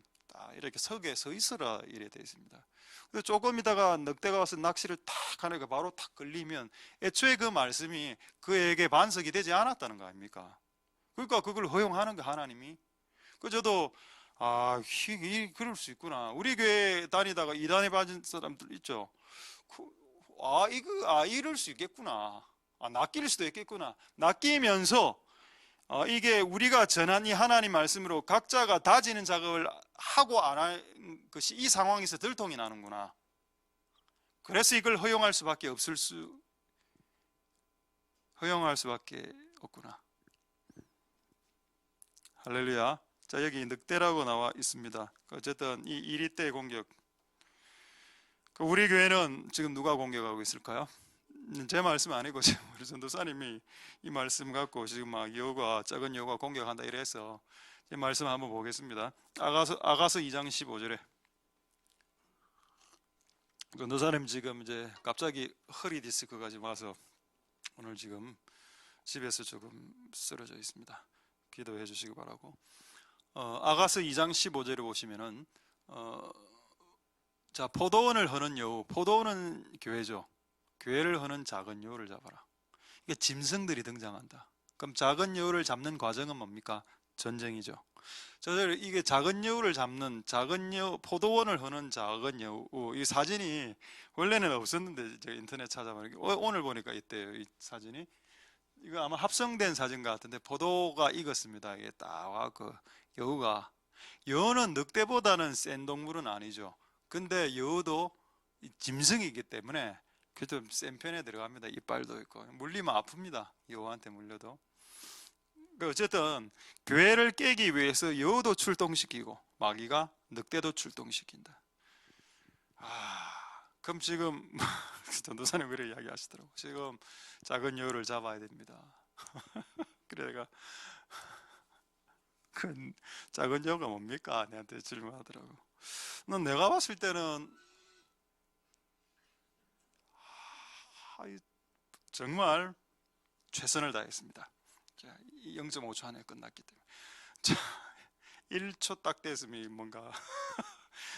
S1: 이렇게 서 있으라 이래 되어 있습니다. 근데 조금 있다가 늑대가 와서 낚시를 탁 하니까 바로 탁 걸리면 애초에 그 말씀이 그에게 반석이 되지 않았다는 거 아닙니까? 그러니까 그걸 허용하는 거 하나님이. 저도 그럴 수 있구나. 우리 교회 다니다가 이단에 빠진 사람들 있죠. 이럴 수 있겠구나. 낚일 수도 있겠구나. 낚이면서 이게 우리가 전한 이 하나님 말씀으로 각자가 다지는 작업을 하고 안 한 것이 이 상황에서 들통이 나는구나. 그래서 이걸 허용할 수밖에 없구나. 할렐루야. 자, 여기 늑대라고 나와 있습니다. 어쨌든 이 이리 때 공격, 우리 교회는 지금 누가 공격하고 있을까요? 제 말씀 아니고 우리 전도사님이 이 말씀 갖고 지금 막 작은 여우가 공격한다 이래서 이 말씀 한번 보겠습니다. 아가서 2장 15절에 전도사님 지금 이제 갑자기 허리 디스크가 지금 와서 오늘 지금 집에서 조금 쓰러져 있습니다. 기도해 주시기 바라고. 아가서 2장 15절에 보시면은 자, 포도원을 허는 여우, 포도원은 교회죠. 교회를 허는 작은 여우를 잡아라. 이게 짐승들이 등장한다. 그럼 작은 여우를 잡는 과정은 뭡니까? 전쟁이죠. 이게 작은 여우를 잡는 포도원을 허는 작은 여우. 이 사진이 원래는 없었는데 제가 인터넷 찾아보니까 오늘 보니까 있대요. 이 사진이 이거 아마 합성된 사진 같은데 포도가 익었습니다. 이게 딱 그 여우가, 여우는 늑대보다는 센 동물은 아니죠. 근데 여우도 짐승이기 때문에 그 좀 센 편에 들어갑니다. 이빨도 있고 물리면 아픕니다. 여우한테 물려도. 어쨌든 교회를 깨기 위해서 여우도 출동시키고 마귀가 늑대도 출동시킨다. 그럼 지금 전도사님 그래 이야기하시더라고. 지금 작은 여우를 잡아야 됩니다. 그래 내가 큰 작은 여우가 뭡니까? 내한테 질문하더라고. 넌 내가 봤을 때는 정말 최선을 다했습니다. 0.5초 안에 끝났기 때문에. 자, 1초 딱 됐으면 뭔가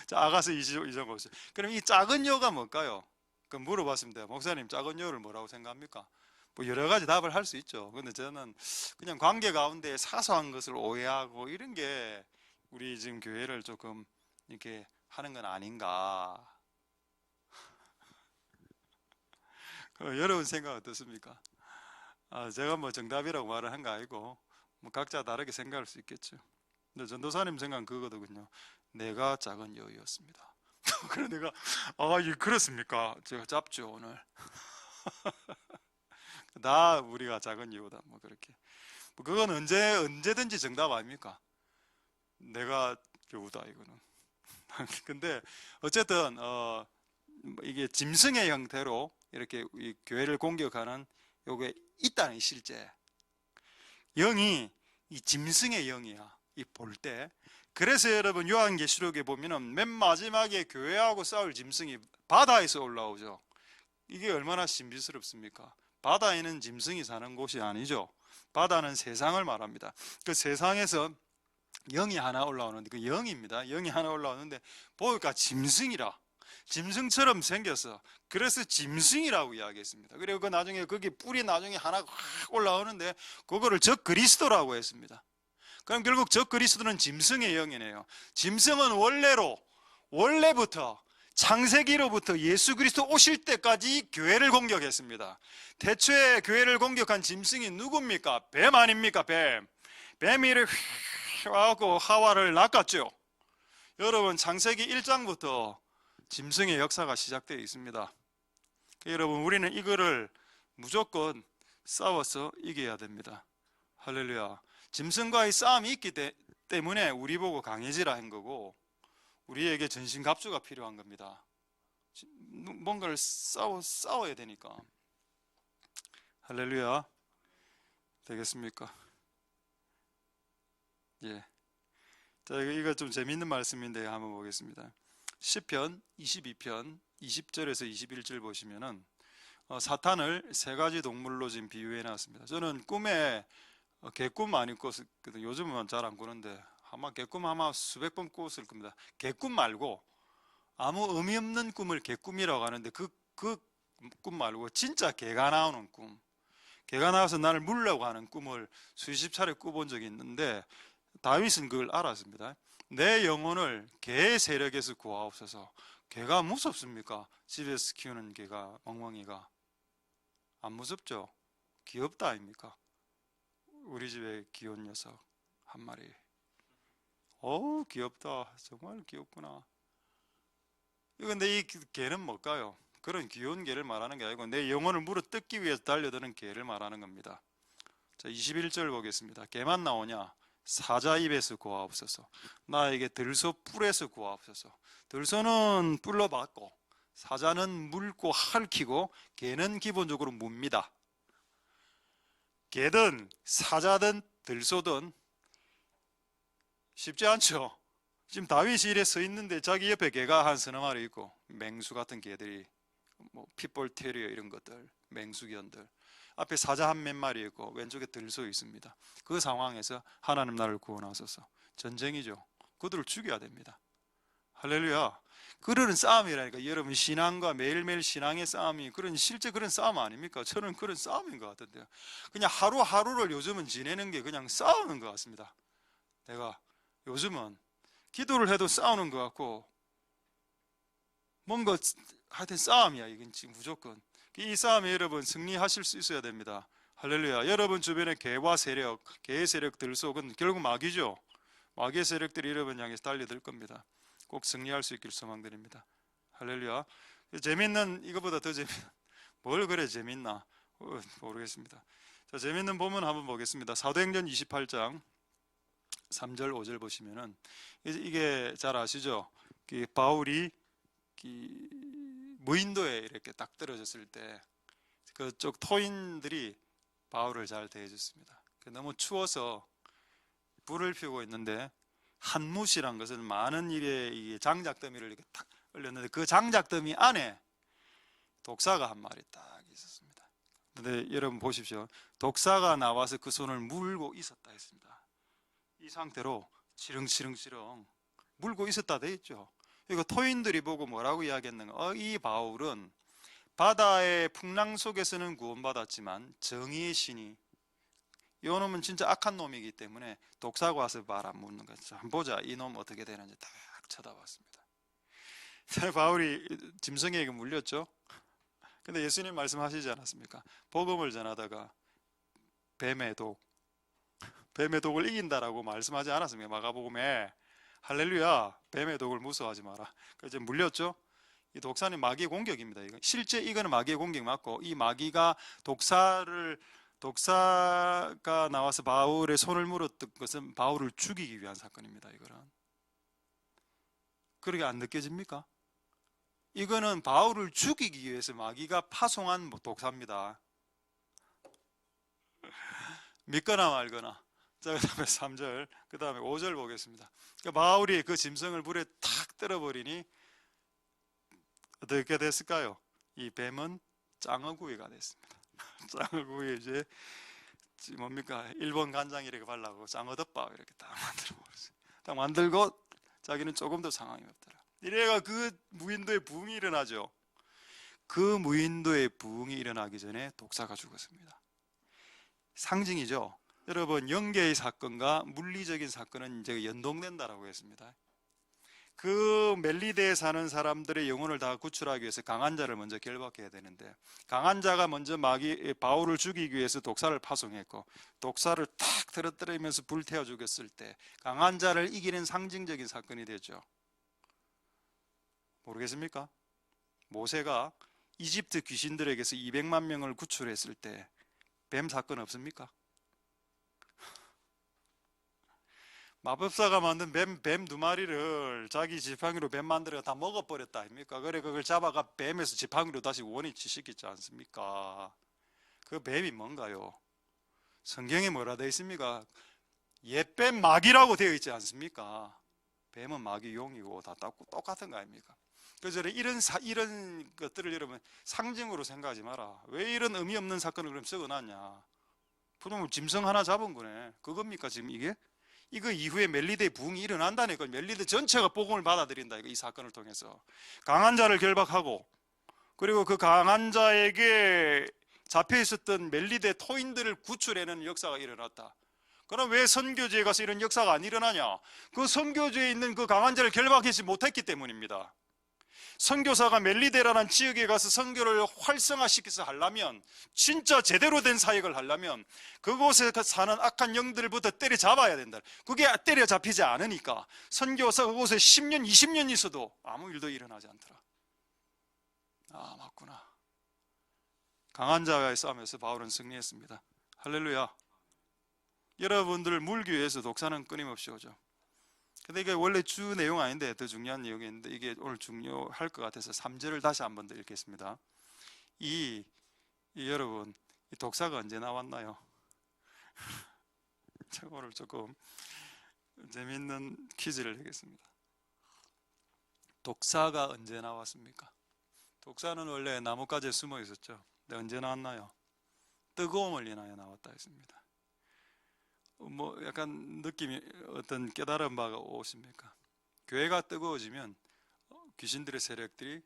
S1: 자, 아가서 잊어보세요. 그럼 이 작은 여우가 뭘까요? 그럼 물어봤습니다. 목사님, 작은 여우를 뭐라고 생각합니까? 뭐 여러 가지 답을 할 수 있죠. 근데 저는 그냥 관계 가운데 사소한 것을 오해하고 이런 게 우리 지금 교회를 조금 이렇게 하는 건 아닌가. 여러분 생각 어떻습니까? 제가 뭐 정답이라고 말을 한 거 아니고 뭐 각자 다르게 생각할 수 있겠죠. 근데 전도사님 생각은 그거거든요. 내가 작은 여우였습니다. 그래 내가 그렇습니까? 제가 잡죠 오늘. 다 우리가 작은 여우다 뭐 그렇게. 뭐 그건 언제든지 정답 아닙니까? 내가 여우다 이거는. 근데 어쨌든 이게 짐승의 형태로 이렇게 이 교회를 공격하는 요게 있다는 실제. 영이 이 짐승의 영이야. 이 볼 때. 그래서 여러분 요한계시록에 보면은 맨 마지막에 교회하고 싸울 짐승이 바다에서 올라오죠. 이게 얼마나 신비스럽습니까? 바다에는 짐승이 사는 곳이 아니죠. 바다는 세상을 말합니다. 그 세상에서 영이 하나 올라오는데 그 영입니다. 영이 하나 올라오는데 보니까 짐승이라. 짐승처럼 생겼어. 그래서 짐승이라고 이야기했습니다. 그리고 그 나중에 거기 뿔이 나중에 하나 확 올라오는데 그거를 적 그리스도라고 했습니다. 그럼 결국 적 그리스도는 짐승의 영이네요. 짐승은 원래부터 창세기로부터 예수 그리스도 오실 때까지 교회를 공격했습니다. 태초에 교회를 공격한 짐승이 누굽니까? 뱀 아닙니까? 뱀이 이렇게 와서 하와를 낚았죠. 여러분 창세기 1장부터 짐승의 역사가 시작되어 있습니다. 여러분 우리는 이거를 무조건 싸워서 이겨야 됩니다. 할렐루야. 짐승과의 싸움이 있기 때문에 우리 보고 강해지라 한 거고 우리에게 전신갑주가 필요한 겁니다. 뭔가를 싸워야 되니까. 할렐루야. 되겠습니까? 예. 자, 이거 좀 재밌는 말씀인데 한번 보겠습니다. 시편 22편 20절에서 21절 보시면은 사탄을 세 가지 동물로 지금 비유해 놨습니다. 저는 꿈에 개꿈 많이 꿨거든요. 요즘은 잘 안 꾸는데 아마 개꿈 아마 수백 번 꿨을 겁니다. 개꿈 말고 아무 의미 없는 꿈을 개꿈이라고 하는데 그 꿈 말고 진짜 개가 나오는 꿈, 개가 나와서 나를 물려고 하는 꿈을 수십 차례 꿔본 적이 있는데 다윗은 그걸 알았습니다. 내 영혼을 개의 세력에서 구하옵소서. 개가 무섭습니까? 집에서 키우는 개가, 멍멍이가 안 무섭죠? 귀엽다 아닙니까? 우리 집에 귀여운 녀석 한 마리. 귀엽다. 정말 귀엽구나. 근데 이 개는 뭘까요? 그런 귀여운 개를 말하는 게 아니고 내 영혼을 물어뜯기 위해서 달려드는 개를 말하는 겁니다. 자, 21절 보겠습니다. 개만 나오냐? 사자 입에서 구하옵소서. 나에게 들소 뿔에서 구하옵소서. 들소는 뿔로 받고 사자는 물고 핥히고 개는 기본적으로 뭅니다. 개든 사자든 들소든 쉽지 않죠. 지금 다윗이 이래 서 있는데 자기 옆에 개가 한 서너 마리 있고 맹수 같은 개들이 뭐 핏볼 테리어 이런 것들, 맹수견들, 앞에 사자 한 몇 마리 있고 왼쪽에 들소 있습니다. 그 상황에서 하나님 나를 구원하소서. 전쟁이죠. 그들을 죽여야 됩니다. 할렐루야. 그런 싸움이라니까. 여러분 신앙과 매일매일 신앙의 싸움이 실제 그런 싸움 아닙니까? 저는 그런 싸움인 것 같은데요. 그냥 하루하루를 요즘은 지내는 게 그냥 싸우는 것 같습니다. 내가 요즘은 기도를 해도 싸우는 것 같고 뭔가 하여튼 싸움이야. 이건 지금 무조건 이 싸움에 여러분 승리하실 수 있어야 됩니다. 할렐루야. 여러분 주변의 개와 세력, 개의 세력들 속은 결국 마귀죠. 마귀의 세력들이 여러분 향해서 달려들 겁니다. 꼭 승리할 수 있길 소망드립니다. 할렐루야. 재밌는, 이거보다 더 재밌는, 뭘 그래 재밌나 모르겠습니다. 자, 재밌는 본문 한번 보겠습니다. 사도행전 28장 3절 5절 보시면은 이게 잘 아시죠? 바울이 무인도에 이렇게 딱 떨어졌을 때 그쪽 토인들이 바울을 잘 대해줬습니다. 너무 추워서 불을 피우고 있는데 한무시란 것은 많은 일에 장작더미를 이렇게 탁 올렸는데 그 장작더미 안에 독사가 한 마리 딱 있었습니다. 근데 여러분 보십시오. 독사가 나와서 그 손을 물고 있었다 했습니다. 이 상태로 치렁치렁치렁 물고 있었다 돼 있죠. 이거 토인들이 보고 뭐라고 이야기했는가? 이 바울은 바다의 풍랑 속에서는 구원받았지만 정의의 신이, 이 놈은 진짜 악한 놈이기 때문에 독사가 와서 말 안 묻는 거죠. 한번 보자, 이 놈 어떻게 되는지 딱 쳐다봤습니다. 바울이 짐승에게 물렸죠. 근데 예수님 말씀하시지 않았습니까? 복음을 전하다가 뱀의 독을 이긴다라고 말씀하지 않았습니까? 마가복음에. 할렐루야. 뱀의 독을 무서워하지 마라. 그래서 물렸죠. 이 독사는 마귀의 공격입니다. 실제 이거는 마귀의 공격 맞고, 이 마귀가 독사가 나와서 바울의 손을 물었던 것은 바울을 죽이기 위한 사건입니다. 이거는 그렇게 안 느껴집니까? 이거는 바울을 죽이기 위해서 마귀가 파송한 독사입니다. 믿거나 말거나. 자, 그 다음에 3절, 그 다음에 5절 보겠습니다. 그러니까 바울이 그 짐승을 불에 탁 떨어버리니 어떻게 됐을까요? 이 뱀은 짱어구이가 됐습니다. 짱어구이 이제 뭡니까? 일본 간장 이렇게 발라고 짱어덮밥 이렇게 딱 만들어 버렸어요. 딱 만들고 자기는 조금 더 상황이 없더라. 이래가 그 무인도에 부흥이 일어나죠. 그 무인도에 부흥이 일어나기 전에 독사가 죽었습니다. 상징이죠. 여러분, 영계의 사건과 물리적인 사건은 이제 연동된다라고 했습니다. 그 멜리데에 사는 사람들의 영혼을 다 구출하기 위해서 강한 자를 먼저 결박해야 되는데, 강한 자가 먼저 바울을 죽이기 위해서 독사를 파송했고, 독사를 탁 떨어뜨리면서 불태워 죽였을 때 강한 자를 이기는 상징적인 사건이 되죠. 모르겠습니까? 모세가 이집트 귀신들에게서 200만 명을 구출했을 때 뱀 사건 없습니까? 마법사가 만든 뱀 2마리를 자기 지팡이로 뱀 만들어 다 먹어버렸다 아닙니까? 그래 그걸 잡아가 뱀에서 지팡이로 다시 원위치 시키지 않습니까? 그 뱀이 뭔가요? 성경에 뭐라 되어 있습니까? 옛뱀 마귀라고 되어 있지 않습니까? 뱀은 마귀 용이고 다 똑같은 거 아닙니까? 그래서 이런 것들을 여러분 상징으로 생각하지 마라. 왜 이런 의미 없는 사건을 그럼 적어놨냐? 그러면 짐승 하나 잡은 거네. 그겁니까 지금 이게? 이거 이후에 멜리데의 부흥이 일어난다니까. 멜리데 전체가 복음을 받아들인다. 이 사건을 통해서 강한 자를 결박하고, 그리고 그 강한 자에게 잡혀 있었던 멜리데 토인들을 구출해내는 역사가 일어났다. 그럼 왜 선교지에 가서 이런 역사가 안 일어나냐? 그 선교지에 있는 그 강한 자를 결박하지 못했기 때문입니다. 선교사가 멜리데라는 지역에 가서 선교를 활성화시켜서 하려면, 진짜 제대로 된 사역을 하려면 그곳에 사는 악한 영들부터 때려잡아야 된다. 그게 때려잡히지 않으니까 선교사 그곳에 10년 20년 있어도 아무 일도 일어나지 않더라. 아, 맞구나. 강한 자와의 싸움에서 바울은 승리했습니다. 할렐루야. 여러분들을 물기 위해서 독사는 끊임없이 오죠. 근데 이게 원래 주 내용 아닌데 더 중요한 내용이 있는데, 이게 오늘 중요할 것 같아서 3절을 다시 한번 더 읽겠습니다. 여러분, 이 독사가 언제 나왔나요? 제가 오늘 조금 재미있는 퀴즈를 하겠습니다. 독사가 언제 나왔습니까? 독사는 원래 나뭇가지에 숨어 있었죠. 근데 언제 나왔나요? 뜨거움을 인하여 나왔다 했습니다. 뭐 약간 느낌이, 어떤 깨달은 바가 오십니까? 교회가 뜨거워지면 귀신들의 세력들이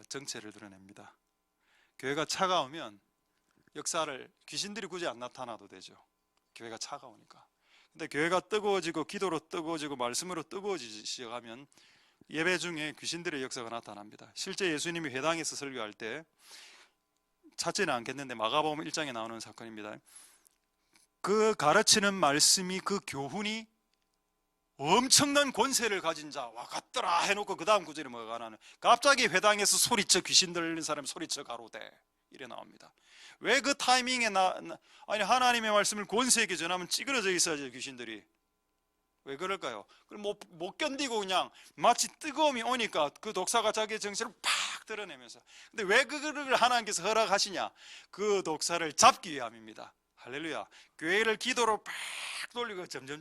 S1: 정체를 드러냅니다. 교회가 차가우면 귀신들이 굳이 안 나타나도 되죠. 교회가 차가우니까. 근데 교회가 뜨거워지고 기도로 뜨거워지고 말씀으로 뜨거워지기 시작하면 예배 중에 귀신들의 역사가 나타납니다. 실제 예수님이 회당에서 설교할 때 찾지는 않겠는데 마가복음 1장에 나오는 사건입니다. 그 가르치는 말씀이, 그 교훈이 엄청난 권세를 가진 자와 같더라 해놓고 그 다음 구절에 뭐가 나는 갑자기 회당에서 소리쳐 귀신 들리는 사람 소리쳐 가로되 이래 나옵니다. 왜 그 타이밍에 아니 하나님의 말씀을 권세에게 전하면 찌그러져 있어야지 귀신들이. 왜 그럴까요? 못 견디고 그냥 마치 뜨거움이 오니까 그 독사가 자기의 정신을 팍 드러내면서. 근데 왜 그거를 하나님께서 허락하시냐? 그 독사를 잡기 위함입니다. 할렐루야. 교회를 기도로 팍 돌리고 점점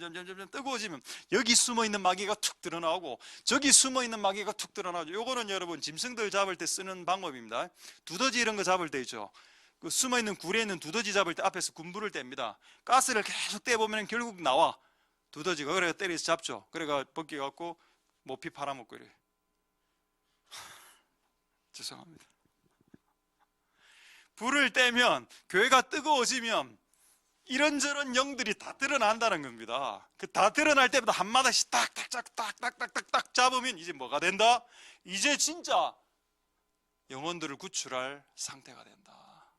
S1: 뜨거워지면 여기 숨어있는 마귀가 툭 드러나오고 저기 숨어있는 마귀가 툭 드러나오죠. 요거는 여러분 짐승들 잡을 때 쓰는 방법입니다. 두더지 이런 거 잡을 때 있죠. 그 숨어있는 굴에 있는 두더지 잡을 때 앞에서 군부를 뗍니다. 가스를 계속 떼보면 결국 나와. 두더지가 그래가 때려서 잡죠. 그래가 벗겨갖고 모피 팔아먹고 이래. 죄송합니다. 불을 떼면, 교회가 뜨거워지면 이런저런 영들이 다 드러난다는 겁니다. 그 다 드러날 때마다 한 마디씩 딱딱딱 잡으면 이제 뭐가 된다? 이제 진짜 영혼들을 구출할 상태가 된다.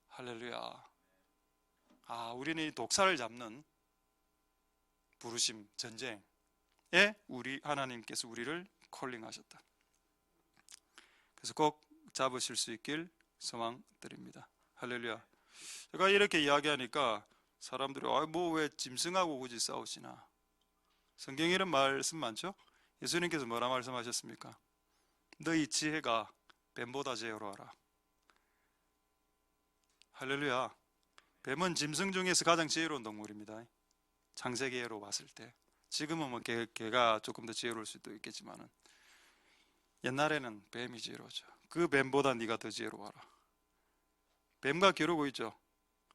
S1: 할렐루야. 우리는 이 독사를 잡는 부르심, 전쟁에 우리 하나님께서 우리를 콜링하셨다. 그래서 꼭 잡으실 수 있길 소망드립니다. 할렐루야. 제가 이렇게 이야기하니까 사람들이 뭐 왜 짐승하고 굳이 싸우시나? 성경에 이런 말씀 많죠? 예수님께서 뭐라 말씀하셨습니까? 너희 지혜가 뱀보다 지혜로워라. 할렐루야. 뱀은 짐승 중에서 가장 지혜로운 동물입니다. 창세기로 봤을 때. 지금은 뭐 개가 조금 더 지혜로울 수도 있겠지만은 옛날에는 뱀이 지혜로웠죠. 그 뱀보다 네가 더 지혜로워라. 뱀과 겨루고 있죠.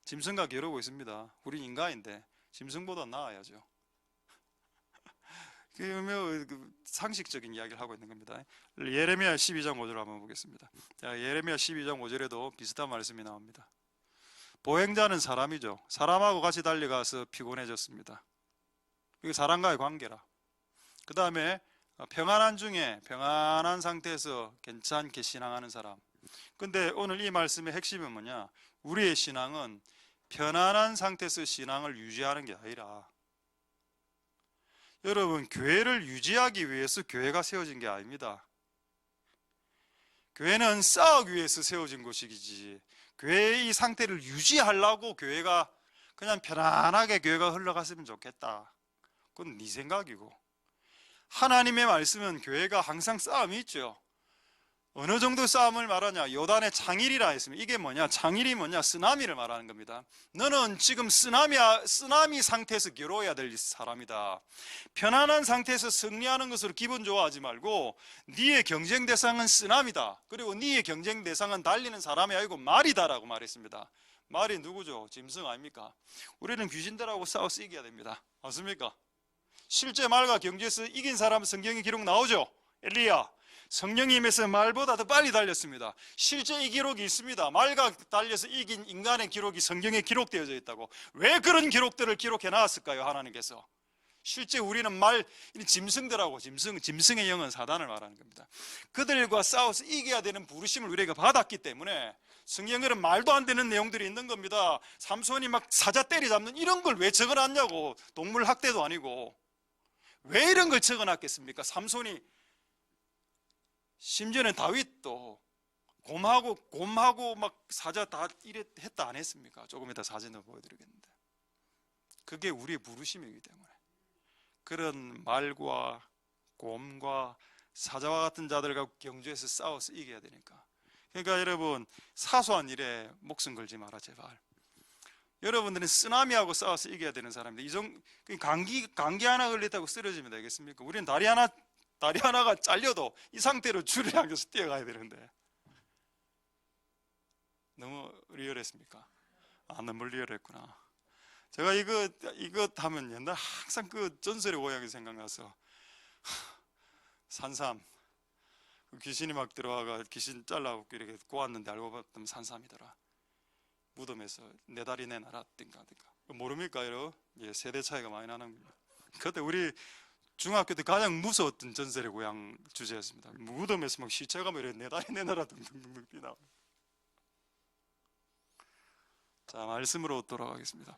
S1: 짐승과 겨루고 있습니다. 우린 인간인데 짐승보다 나아야죠. 그 상식적인 이야기를 하고 있는 겁니다. 예레미야 12장 5절 한번 보겠습니다. 예레미야 12장 5절에도 비슷한 말씀이 나옵니다. 보행자는 사람이죠. 사람하고 같이 달려가서 피곤해졌습니다. 이게 사람과의 관계라. 그 다음에 평안한 중에 평안한 상태에서 괜찮게 신앙하는 사람. 근데 오늘 이 말씀의 핵심은 뭐냐? 우리의 신앙은 편안한 상태에서 신앙을 유지하는 게 아니라, 여러분, 교회를 유지하기 위해서 교회가 세워진 게 아닙니다. 교회는 싸우기 위해서 세워진 곳이지, 교회의 이 상태를 유지하려고 교회가 그냥 편안하게 교회가 흘러갔으면 좋겠다, 그건 네 생각이고, 하나님의 말씀은 교회가 항상 싸움이 있죠. 어느 정도 싸움을 말하냐? 요단의 창일이라 했습니다. 이게 뭐냐? 창일이 뭐냐? 쓰나미를 말하는 겁니다. 너는 지금 쓰나미 상태에서 괴로워야 될 사람이다. 편안한 상태에서 승리하는 것으로 기분 좋아하지 말고 네의 경쟁 대상은 쓰나미다. 그리고 네의 경쟁 대상은 달리는 사람이 아니고 말이다라고 말했습니다. 말이 누구죠? 짐승 아닙니까? 우리는 귀신들하고 싸워서 이겨야 됩니다. 맞습니까? 실제 말과 경주에서 이긴 사람 성경에 기록 나오죠. 엘리야, 성령이 임해서 말보다 더 빨리 달렸습니다. 실제 이 기록이 있습니다. 말과 달려서 이긴 인간의 기록이 성경에 기록되어져 있다고. 왜 그런 기록들을 기록해 놨을까요? 하나님께서. 실제 우리는 짐승들하고 짐승의 영은 사단을 말하는 겁니다. 그들과 싸워서 이겨야 되는 부르심을 우리가 받았기 때문에 성경에는 말도 안 되는 내용들이 있는 겁니다. 삼손이 막 사자 때리잡는 이런 걸 왜 적어놨냐고. 동물 학대도 아니고. 왜 이런 걸 적어놨겠습니까? 삼손이, 심지어는 다윗도 곰하고 막 사자 다 이래 했다 안 했습니까? 조금 이따 사진을 보여드리겠는데, 그게 우리의 부르심이기 때문에 그런 말과 곰과 사자와 같은 자들과 경주에서 싸워서 이겨야 되니까. 그러니까 여러분, 사소한 일에 목숨 걸지 마라 제발. 여러분들은 쓰나미하고 싸워서 이겨야 되는 사람인데, 감기 하나 걸렸다고 쓰러지면 되겠습니까? 우리는 다리 하나가 잘려도 이 상태로 줄을 향해서 뛰어가야 되는데. 너무 리얼했습니까? 너무 리얼했구나. 제가 이거 하면 옛날 항상 그 전설의 고향이 생각나서, 산삼, 귀신이 막 들어와가 귀신 잘라갖고 이렇게 꼬았는데 알고 봤더니 산삼이더라. 무덤에서 내 다리 내놔라 띵가 모릅니까 여러분? 세대 차이가 많이 나는 겁니다. 그때 우리 중학교 때 가장 무서웠던 전설의 고향 주제였습니다. 무덤에서 막 시체가 뭐 이래 내 다리 내놔라 등등등등 뛰나. 자, 말씀으로 돌아가겠습니다.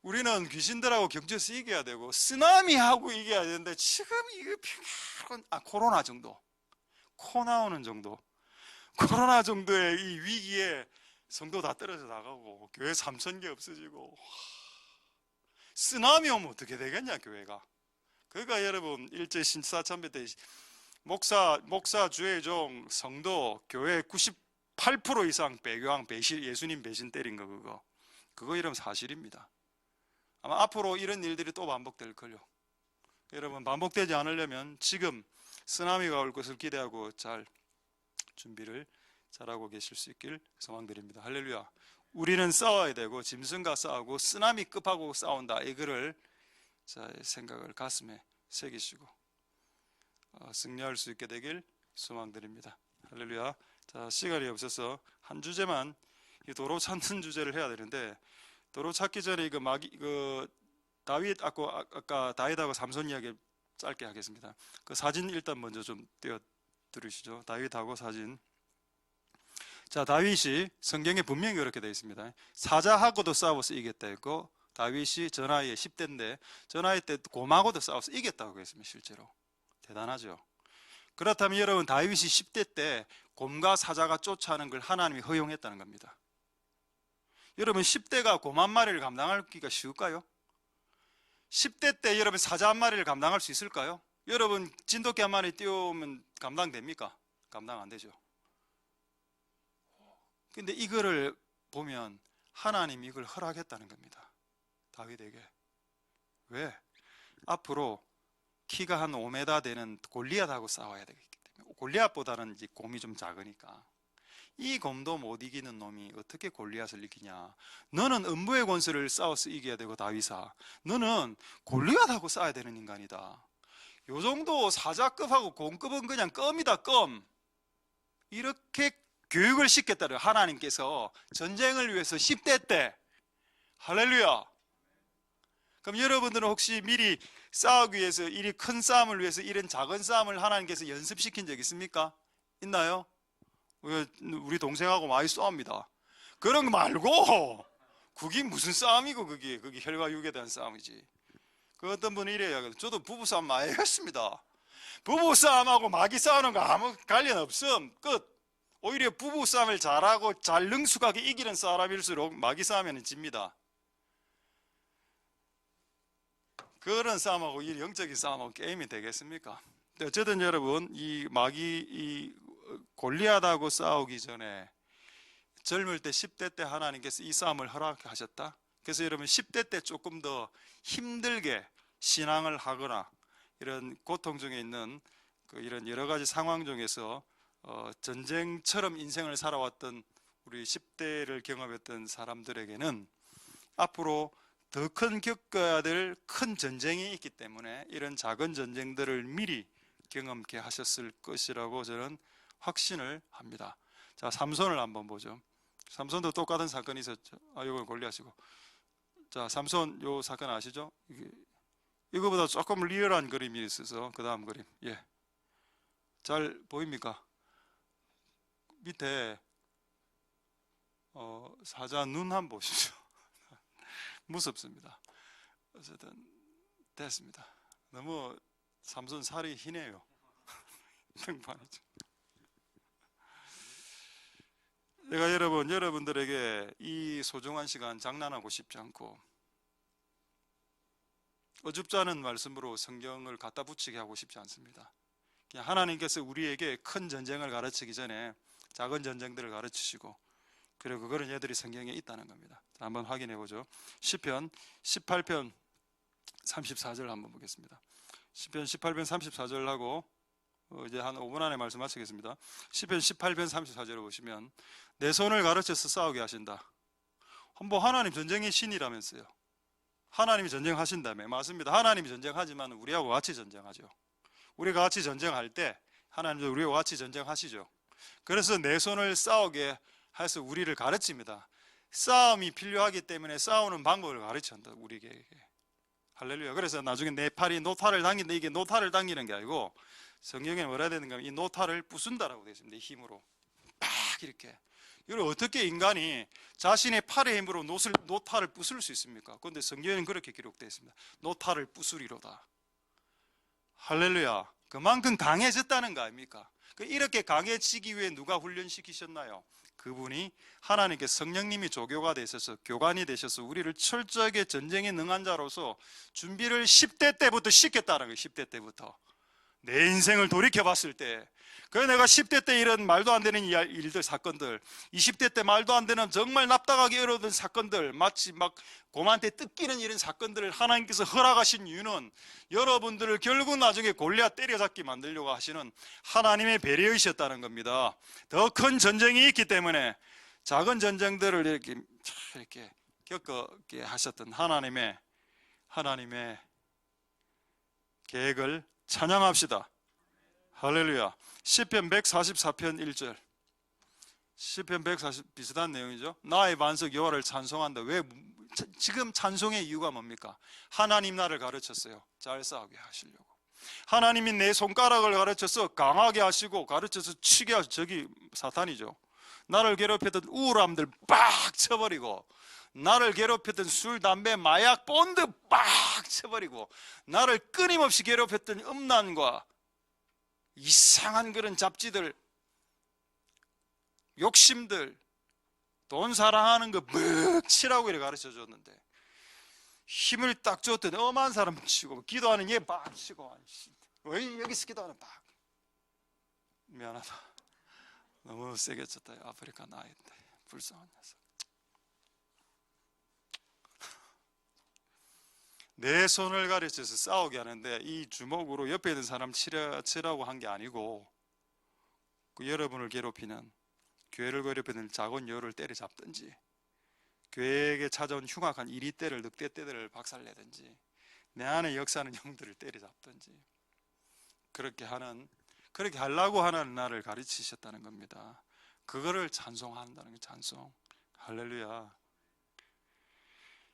S1: 우리는 귀신들하고 경주에서 이겨야 되고 쓰나미하고 이겨야 되는데 지금 이게 평화로운 코로나 정도, 코 나오는 정도, 코로나 정도의 이 위기에 성도 다 떨어져 나가고 교회 3,000개 없어지고 쓰나미 오면 어떻게 되겠냐 교회가. 그러니까 여러분 일제 신사참배 때 목사 주의종 성도 교회 98% 이상 배교황 배신, 예수님 배신 때린 거 그거 이러면 사실입니다. 아마 앞으로 이런 일들이 또 반복될 걸요. 여러분 반복되지 않으려면 지금 쓰나미가 올 것을 기대하고 잘 준비를 잘하고 계실 수 있길 소망드립니다. 할렐루야. 우리는 싸워야 되고 짐승과 싸우고 쓰나미급하고 싸운다. 이거를 자, 생각을 가슴에 새기시고 승리할 수 있게 되길 소망드립니다. 할렐루야. 자, 시간이 없어서 한 주제만, 이 도로 찾는 주제를 해야 되는데, 도로 찾기 전에 다윗 아까 다윗하고 삼손 이야기 짧게 하겠습니다. 그 사진 일단 먼저 좀 띄워 들으시죠. 다윗하고 사진. 자, 다윗이 성경에 분명히 그렇게 되어 있습니다. 사자하고도 싸워서 이겼다 했고, 다윗이 저 나이에 10대인데 저 나이 때 곰하고도 싸워서 이겼다고 했습니다. 실제로 대단하죠. 그렇다면 여러분 다윗이 10대 때 곰과 사자가 쫓아오는 걸 하나님이 허용했다는 겁니다. 여러분 10대가 곰 한 마리를 감당하기가 쉬울까요? 10대 때 여러분 사자 한 마리를 감당할 수 있을까요? 여러분 진돗개 한 마리 띄우면 감당됩니까? 감당 안 되죠. 근데 이거를 보면 하나님이 이걸 허락했다는 겁니다. 다윗에게. 왜? 앞으로 키가 한 5m 되는 골리앗하고 싸워야 되기 때문에. 골리앗보다는 이제 곰이 좀 작으니까. 이 곰도 못 이기는 놈이 어떻게 골리앗을 이기냐. 너는 음부의 권세를 싸워서 이겨야 되고 다윗아, 너는 골리앗하고 싸워야 되는 인간이다. 요 정도 사자급하고 곰급은 그냥 껌이다, 껌. 이렇게 교육을 시켰다는 하나님께서 전쟁을 위해서 10대 때. 할렐루야. 그럼 여러분들은 혹시 미리 싸우기 위해서 이리 큰 싸움을 위해서 이런 작은 싸움을 하나님께서 연습시킨 적 있습니까? 있나요? 우리 동생하고 많이 싸웁니다. 그런 거 말고 그게 무슨 싸움이고 그게 혈과 육에 대한 싸움이지. 그 어떤 분이 이래요. 저도 부부싸움 많이 했습니다. 부부싸움하고 마귀 싸우는 거 아무 관련 없음. 끝. 오히려 부부싸움을 잘하고 잘 능숙하게 이기는 사람일수록 마귀 싸움에는 집니다. 그런 싸움하고 이 영적인 싸움하고 게임이 되겠습니까? 어쨌든 여러분 이 골리앗하고 싸우기 전에 젊을 때 10대 때 하나님께서 이 싸움을 허락하셨다. 그래서 여러분 10대 때 조금 더 힘들게 신앙을 하거나 이런 고통 중에 있는 이런 여러 가지 상황 중에서 전쟁처럼 인생을 살아왔던 우리 10대를 경험했던 사람들에게는 앞으로 더 큰 겪어야 될 큰 전쟁이 있기 때문에 이런 작은 전쟁들을 미리 경험케 하셨을 것이라고 저는 확신을 합니다. 자, 삼손을 한번 보죠. 삼손도 똑같은 사건이 있었죠. 이걸 골리앗이고. 자, 삼손 요 사건 아시죠? 이거보다 조금 리얼한 그림이 있어서 그 다음 그림. 예, 잘 보입니까? 밑에 사자 눈 한번 보십시오. 무섭습니다. 어쨌든 됐습니다. 너무 삼손 살이 희네요. 등판이죠. 내가 여러분들에게 이 소중한 시간 장난하고 싶지 않고 어줍지 않은 말씀으로 성경을 갖다 붙이게 하고 싶지 않습니다. 그냥 하나님께서 우리에게 큰 전쟁을 가르치기 전에 작은 전쟁들을 가르치시고, 그리고 그거는 얘들이 성경에 있다는 겁니다. 자, 한번 확인해 보죠. 시편 18편 34절 한번 보겠습니다. 시편 18편 34절하고 이제 한 5분 안에 말씀 마치겠습니다. 시편 18편 34절을 보시면 내 손을 가르쳐서 싸우게 하신다. 뭐 하나님 전쟁의 신이라면서요. 하나님이 전쟁하신다며. 맞습니다. 하나님이 전쟁하지만 우리하고 같이 전쟁하죠. 우리가 같이 전쟁할 때 하나님도 우리와 같이 전쟁하시죠. 그래서 내 손을 싸우게 해서 우리를 가르칩니다. 싸움이 필요하기 때문에 싸우는 방법을 가르친다 우리에게. 할렐루야. 그래서 나중에 내 팔이 노타를 당긴다. 이게 노타를 당기는 게 아니고 성경에 뭐라 해야 되는가 하면 이 노타를 부순다라고 되어 있습니다. 이 힘으로 팍 이렇게. 여러분, 어떻게 인간이 자신의 팔의 힘으로 노타를 부술 수 있습니까? 그런데 성경에는 그렇게 기록되어 있습니다. 노타를 부수리로다. 할렐루야. 그만큼 강해졌다는 거 아닙니까? 이렇게 강해지기 위해 누가 훈련시키셨나요? 그분이 하나님께 성령님이 조교가 되셔서, 교관이 되셔서 우리를 철저하게 전쟁에 능한 자로서 준비를 10대 때부터 시켰다는 거예요. 10대 때부터. 내 인생을 돌이켜 봤을 때, 그래서 내가 10대 때 이런 말도 안 되는 일들, 사건들, 20대 때 말도 안 되는 정말 납득하기 어려운 사건들, 마치 막 곰한테 뜯기는 이런 사건들을 하나님께서 허락하신 이유는 여러분들을 결국 나중에 골리앗 때려잡기 만들려고 하시는 하나님의 배려이셨다는 겁니다. 더 큰 전쟁이 있기 때문에 작은 전쟁들을 이렇게 겪게 하셨던 하나님의 계획을 찬양합시다. 할렐루야. 시편 144편 1절. 시편 140 비슷한 내용이죠. 나의 반석 여호와를 찬송한다. 왜 지금 찬송의 이유가 뭡니까? 하나님 나를 가르쳤어요. 잘 싸우게 하시려고. 하나님이 내 손가락을 가르쳐서 강하게 하시고 가르쳐서 치게 하시고, 저기 사탄이죠. 나를 괴롭혔던 우울함들 빡 쳐버리고, 나를 괴롭혔던 술, 담배, 마약, 본드 빡 쳐버리고, 나를 끊임없이 괴롭혔던 음란과 이상한 그런 잡지들, 욕심들, 돈 사랑하는 거 묵 치라고 이렇게 가르쳐 줬는데, 힘을 딱 줬더니 엄한 사람 치고, 기도하는 얘 빡 치고, 왜 여기서 기도하는 빡. 미안하다. 너무 세게 쳤다. 아프리카 나인데 불쌍한 녀석. 내 손을 가르쳐서 싸우게 하는데, 이 주먹으로 옆에 있는 사람 치라고 한 게 아니고, 여러분을 괴롭히는, 교회를 괴롭히는 작은 여우를 때려잡든지, 교회에게 찾아온 흉악한 이리떼를, 늑대떼들을 박살내든지, 내 안에 역사하는 영들을 때려잡든지, 그렇게 하려고 하는 나를 가르치셨다는 겁니다. 그거를 찬송한다는 게 찬송. 할렐루야.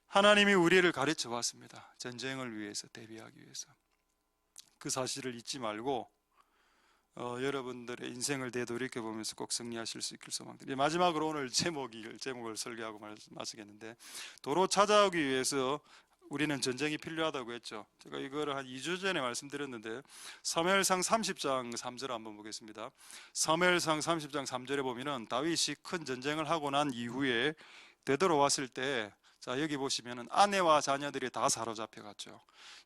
S1: 하나님이 우리를 가르쳐 왔습니다. 전쟁을 위해서, 대비하기 위해서. 그 사실을 잊지 말고 여러분들의 인생을 되돌이켜 보면서 꼭 승리하실 수 있길 소망드립니다. 마지막으로 오늘 제목을 설계하고 마치겠는데, 도로 찾아오기 위해서 우리는 전쟁이 필요하다고 했죠. 제가 이거를 한 2주 전에 말씀드렸는데, 사무엘상 30장 3절을 한번 보겠습니다. 사무엘상 30장 3절에 보면은 다윗이 큰 전쟁을 하고 난 이후에 되돌아왔을 때, 자, 여기 보시면은 아내와 자녀들이 다 사로잡혀갔죠.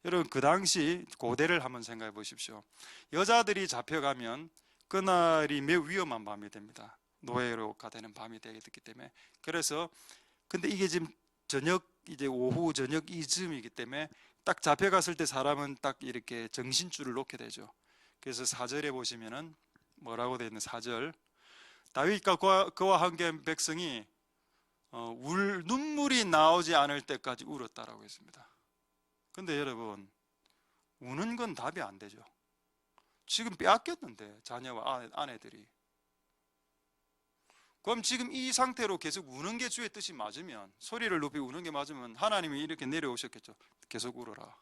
S1: 여러분, 그 당시 고대를 한번 생각해 보십시오. 여자들이 잡혀가면 그날이 매우 위험한 밤이 됩니다. 노예로가 되는 밤이 되기 때문에. 그래서 근데 이게 지금 이제 오후 저녁 이쯤이기 때문에 딱 잡혀갔을 때 사람은 딱 이렇게 정신줄을 놓게 되죠. 그래서 4절에 보시면은 뭐라고 되어 있는 4절, 다윗과 그와 함께 백성이 눈물이 나오지 않을 때까지 울었다라고 했습니다. 근데 여러분, 우는 건 답이 안 되죠. 지금 빼앗겼는데, 자녀와 아내들이. 그럼 지금 이 상태로 계속 우는 게 주의 뜻이 맞으면, 소리를 높이 우는 게 맞으면 하나님이 이렇게 내려오셨겠죠. 계속 울어라.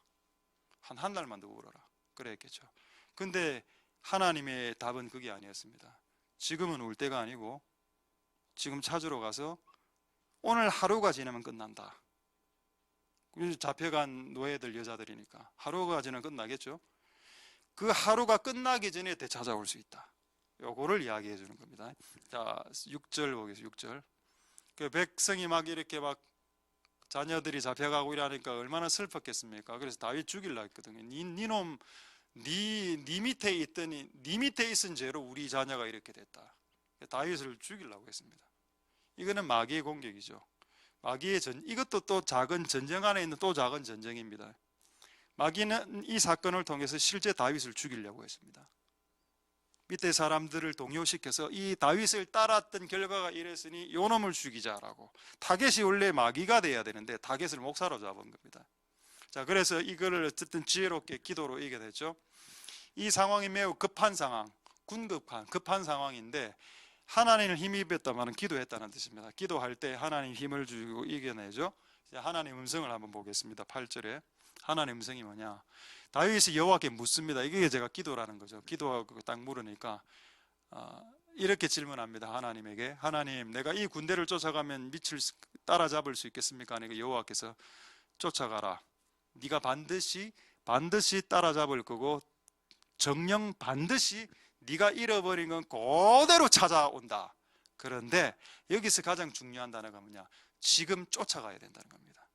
S1: 한 달만 더 울어라. 그랬겠죠. 근데 하나님의 답은 그게 아니었습니다. 지금은 울 때가 아니고, 지금 찾으러 가서 오늘 하루가 지나면 끝난다. 잡혀간 노예들, 여자들이니까 하루가 지나면 끝나겠죠. 그 하루가 끝나기 전에 되찾아올 수 있다. 요거를 이야기해 주는 겁니다. 자, 6절 보겠습니다. 6절. 그 백성이 막 이렇게 막 자녀들이 잡혀가고 이러니까 얼마나 슬펐겠습니까? 그래서 다윗 죽이려고 했거든요. 니놈, 네 밑에 있더니 네 밑에 있은 죄로 우리 자녀가 이렇게 됐다. 다윗을 죽이려고 했습니다. 이거는 마귀의 공격이죠. 이것도 또 작은 전쟁 안에 있는 또 작은 전쟁입니다. 마귀는 이 사건을 통해서 실제 다윗을 죽이려고 했습니다. 밑에 사람들을 동요시켜서 이 다윗을 따랐던 결과가 이랬으니 요놈을 죽이자라고. 타겟이 원래 마귀가 돼야 되는데 타겟을 목사로 잡은 겁니다. 자, 그래서 이거를 어쨌든 지혜롭게 기도로 이겨냈죠. 이 상황이 매우 급한 상황, 급한 상황인데, 하나님을 힘입었다면 기도했다는 뜻입니다. 기도할 때 하나님 힘을 주고 이겨내죠. 하나님 음성을 한번 보겠습니다. 8절에 하나님 음성이 뭐냐? 다윗이 여호와께 묻습니다. 이게 제가 기도라는 거죠. 기도하고 딱 물으니까 이렇게 질문합니다. 하나님에게. 하나님, 내가 이 군대를 쫓아가면 밑을 따라잡을 수 있겠습니까? 아니, 여호와께서 쫓아가라. 네가 반드시 따라잡을 거고 정령 반드시 네가 잃어버린 건 그대로 찾아온다. 그런데 여기서 가장 중요한 단어가 뭐냐? 지금 쫓아가야 된다는 겁니다.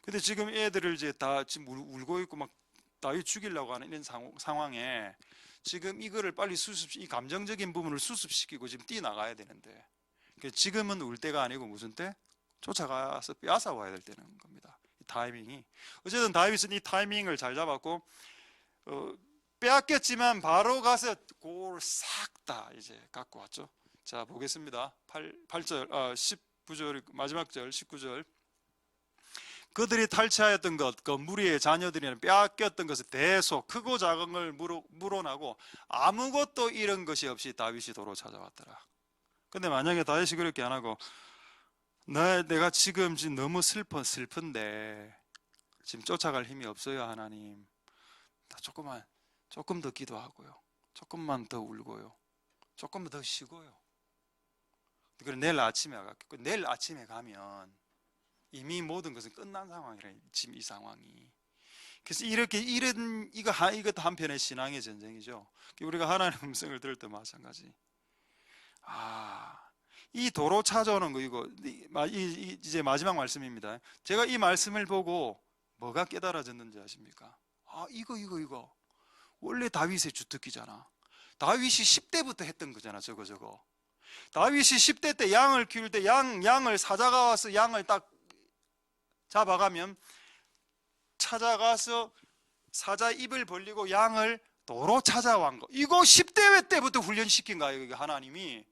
S1: 근데 지금 애들을 이제 다 지금 울고 있고 막 다윗 죽이려고 하는 이런 상황에 지금 이거를 빨리 이 감정적인 부분을 수습시키고 지금 뛰어나가야 되는데 지금은 울 때가 아니고 무슨 때? 쫓아가서 빼앗아 와야 될 때는 겁니다. 이 타이밍이. 어쨌든 다윗은 이 타이밍을 잘 잡았고 빼앗겼지만 바로 가서 그걸 싹 다 이제 갖고 왔죠. 자, 보겠습니다. 8절, 19절, 마지막 절, 19절. 그들이 탈취하였던 것, 그 무리의 자녀들이는 빼앗겼던 것을 대속 크고 작은 걸 물어나고 아무것도 잃은 것이 없이 다윗이 도로 찾아왔더라. 근데 만약에 다윗이 그렇게 안 하고 내가 지금 너무 슬픈데 지금 쫓아갈 힘이 없어요. 하나님, 조금 더 기도하고요, 조금만 더 울고요, 조금 더 쉬고요. 그리고 내일 아침에 가겠고, 내일 아침에 가면 이미 모든 것은 끝난 상황이라, 지금 이 상황이. 그래서 이것도 한편의 신앙의 전쟁이죠. 우리가 하나님의 음성을 들을 때 마찬가지. 이 도로 찾아오는 거, 이제 마지막 말씀입니다. 제가 이 말씀을 보고 뭐가 깨달아졌는지 아십니까? 이거 원래 다윗의 주특기잖아. 다윗이 10대부터 했던 거잖아. 저거 다윗이 10대 때 양을 키울 때 양을 사자가 와서 양을 딱 잡아가면 찾아가서 사자 입을 벌리고 양을 도로 찾아온 거, 이거 10대 때부터 훈련시킨 거예요. 이게 하나님이.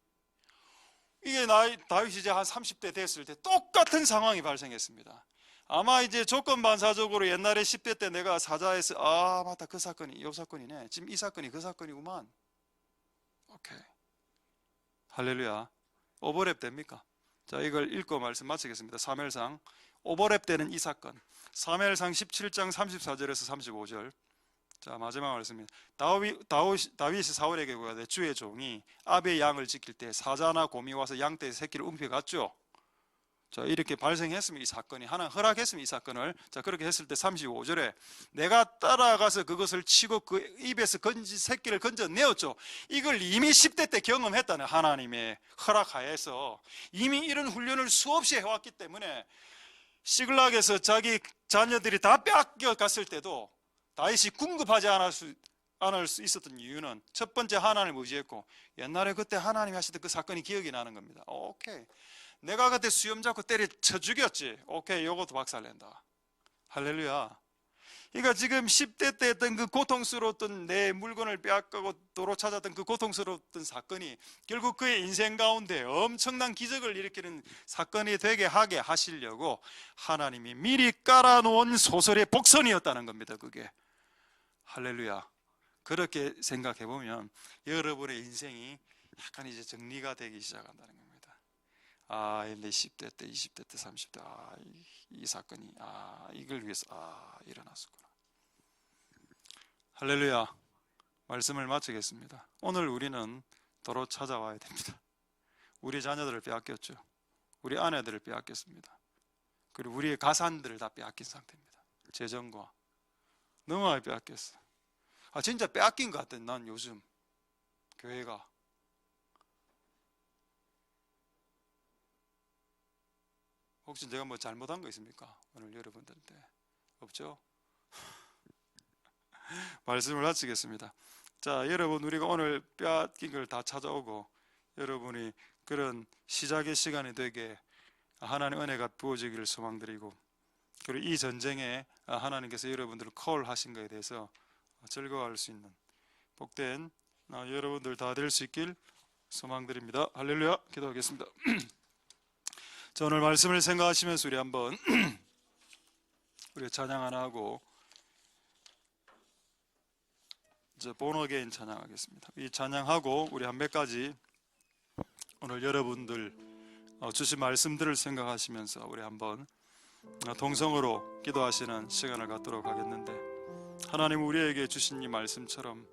S1: 이게 다윗이 이제 한 30대 됐을 때 똑같은 상황이 발생했습니다. 아마 이제 조건반사적으로 옛날에 10대 때 내가 사자에서 맞다, 그 사건이 이 사건이네, 지금 이 사건이 그 사건이구만. 오케이, 할렐루야. 오버랩 됩니까? 자, 이걸 읽고 말씀 마치겠습니다. 사무엘상 오버랩 되는 이 사건, 사무엘상 17장 34절에서 35절. 자, 마지막 말씀입니다. 다윗이 사울에게 구하되 주의 종이 아베의 양을 지킬 때 사자나 곰이 와서 양떼의 새끼를 움켜갔죠. 자, 이렇게 발생했으면 이 사건이, 하나님 허락했으면 이 사건을, 자, 그렇게 했을 때 35절에 내가 따라가서 그것을 치고 그 입에서 새끼를 건져내었죠. 이걸 이미 10대 때 경험했다는 하나님의 허락하에서 이미 이런 훈련을 수없이 해왔기 때문에 시글락에서 자기 자녀들이 다 빼앗겨 갔을 때도 다윗이 궁급하지 않을 수 있었던 이유는 첫 번째 하나님을 의지했고, 옛날에 그때 하나님이 하시던 그 사건이 기억이 나는 겁니다. 오케이, 내가 그때 수염 잡고 때려쳐 죽였지. 오케이, 요것도 박살낸다. 할렐루야. 그러니까 지금 10대 때 했던 그 고통스러웠던, 내 물건을 빼앗고 도로 찾았던 그 고통스러웠던 사건이 결국 그의 인생 가운데 엄청난 기적을 일으키는 사건이 되게 하게 하시려고 하나님이 미리 깔아놓은 소설의 복선이었다는 겁니다. 그게. 할렐루야. 그렇게 생각해 보면 여러분의 인생이 약간 이제 정리가 되기 시작한다는 겁니다. 내 10대 때, 20대 때, 30대 이 사건이 이걸 위해서 일어났었구나. 할렐루야. 말씀을 마치겠습니다. 오늘 우리는 도로 찾아와야 됩니다. 우리 자녀들을 빼앗겼죠. 우리 아내들을 빼앗겼습니다. 그리고 우리의 가산들을 다 빼앗긴 상태입니다. 재정과 너무 많이 빼앗겼어. 진짜 빼앗긴 것 같아. 난 요즘 교회가. 혹시 제가 뭐 잘못한 거 있습니까? 오늘 여러분들한테 없죠? 말씀을 마치겠습니다. 자, 여러분, 우리가 오늘 빼앗긴 걸 다 찾아오고 여러분이 그런 시작의 시간이 되게 하나님의 은혜가 부어지기를 소망드리고, 그리고 이 전쟁에 하나님께서 여러분들을 콜하신 것에 대해서 즐거워할 수 있는 복된 여러분들 다 될 수 있길 소망드립니다. 할렐루야. 기도하겠습니다. 자, 오늘 말씀을 생각하시면서 우리 한번 우리 찬양 하나 하고 이제 본어게인 찬양하겠습니다. 이 찬양하고 우리 한 몇 가지 오늘 여러분들 주신 말씀들을 생각하시면서 우리 한번 동성으로 기도하시는 시간을 갖도록 하겠는데, 하나님 우리에게 주신 이 말씀처럼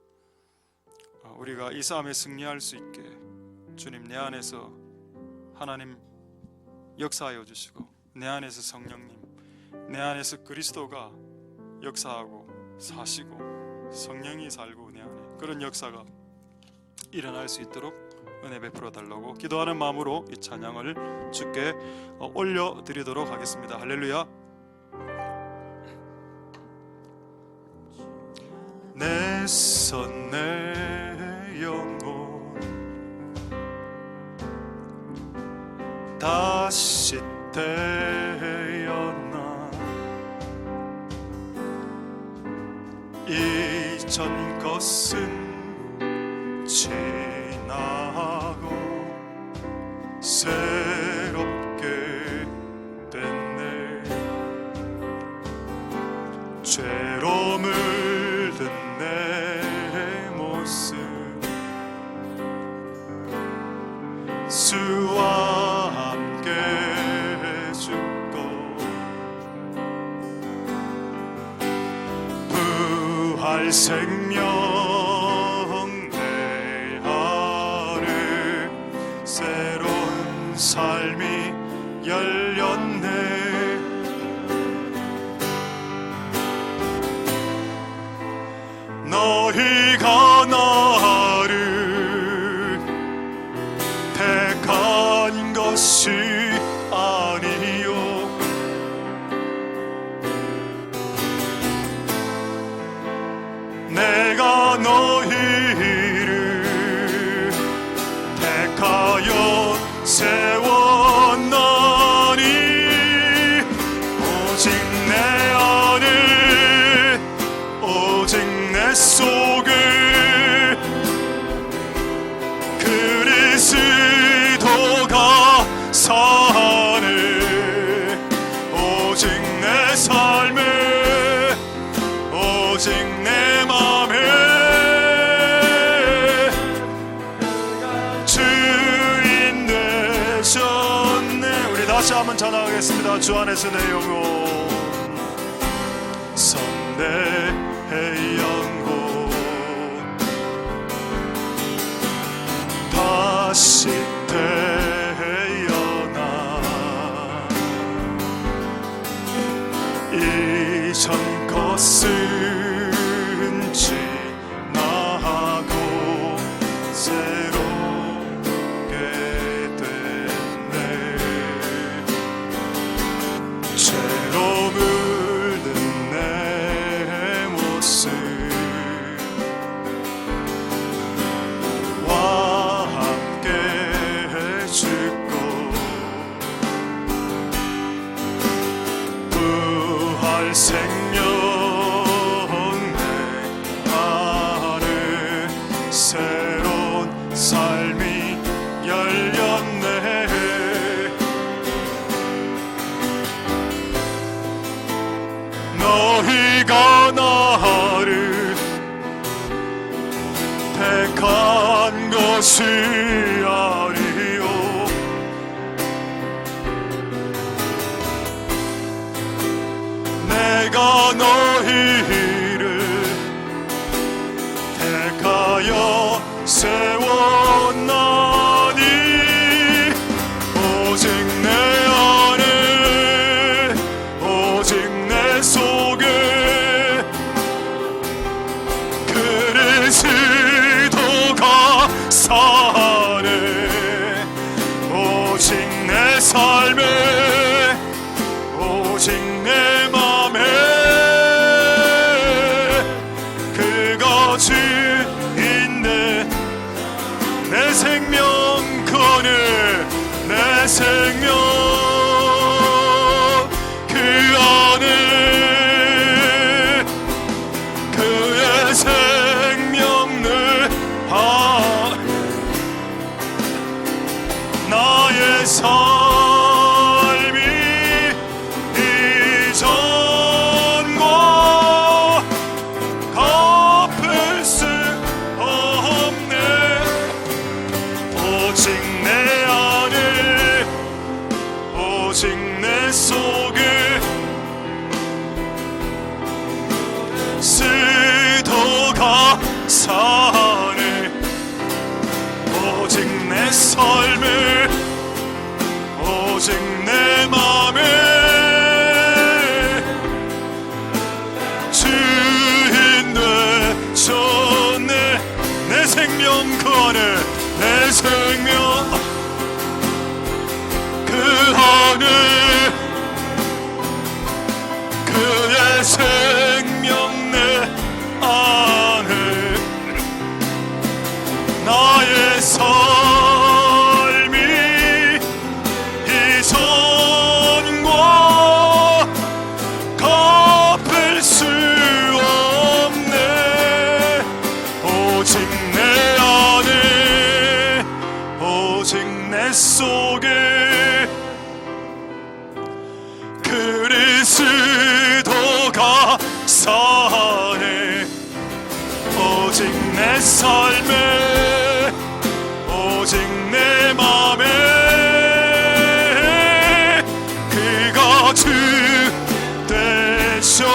S1: 우리가 이 싸움에 승리할 수 있게 주님, 내 안에서 하나님 역사하여 주시고, 내 안에서 성령님, 내 안에서 그리스도가 역사하고 사시고 성령이 살고 내 안에 그런 역사가 일어날 수 있도록 은혜 베풀어 달라고 기도하는 마음으로 이 찬양을 주께 올려드리도록 하겠습니다. 할렐루야. 내 손 내 영혼 다시 태어나 이전 것은 지나고 새롭게 됐네. 죄로 물든 내 모습 주와 함께 죽고 부활 생명 내 안에 새로운 삶이 열렸네. 너희가 나를 택한 것이 아니요 내가 너희를 택하여 세웠나니 오직 내 안에 오직 내 속에 그리스도가 사네. 오직 내 삶에 오직 내 맘에 주인 되셨네. 우리 다시 한번 찬양하겠습니다. 주 안에서 내 영혼 선내 영혼 다시 태어나 이전 것은 지나고 새롭게 됐네. 죄로 물든 내 모습 와 함께 죽고 부활 생명 내 안에 새로운 삶이 열렸네. 너희가 나를 택한 것이 아니요 내가 너희를 택하여 세웠나니 오직 내 안에 오직 내 속에 그리스도가 사네. 오직 내 삶에 오직 내 맘에 그가 주인네. 내 생명 그네 내 생명 그 안에 그의 생명을 나의 삶이 이전과 갚을 수 없네. 오직 내 안에 오직 내 속에 그리스도가 사네. 오직 내 내 삶을 오직 내 맘에 주인 되셨네. 내 생명 그 안에, 내 생명 그 안에, 그의 생명 내 안에 나의 삶이 이전과 갚을 수 없네. 오직 내 안에, 오직 내 속에 그리스도가 사네. 오직 내 삶에, 오직 내 맘에 그가 주 되셨.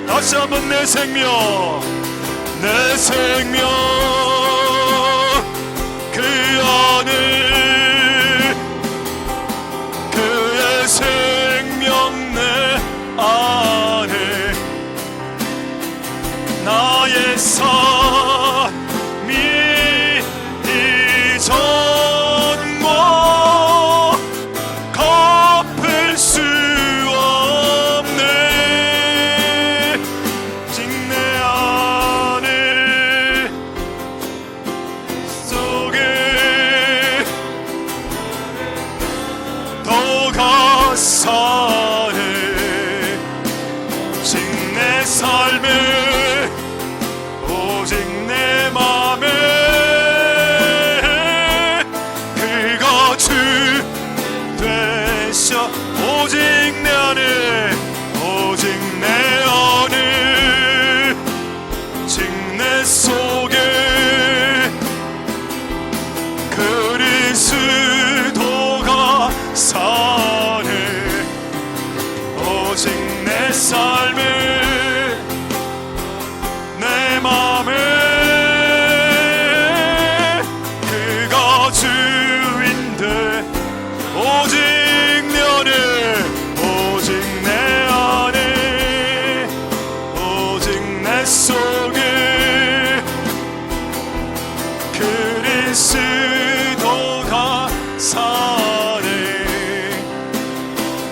S1: 다시 한번 내 생명, 내 생명 그 안에, 그의 생명 내 안에 나의 삶이 이전과 갚을 수 없네. 오직 내 안에 속에 너가 사네. 오직 내 삶에, 오직 내 맘에 그가 주 되셔. 오직 내 안에, 오직 내 안에, 오직 내 속에 그리스도가 사네. 오직 내 삶에, 내 맘에 그가 주인데. 오직 내 안에, 오직 내 안에, 오직 내 속에 그리스도가 사네.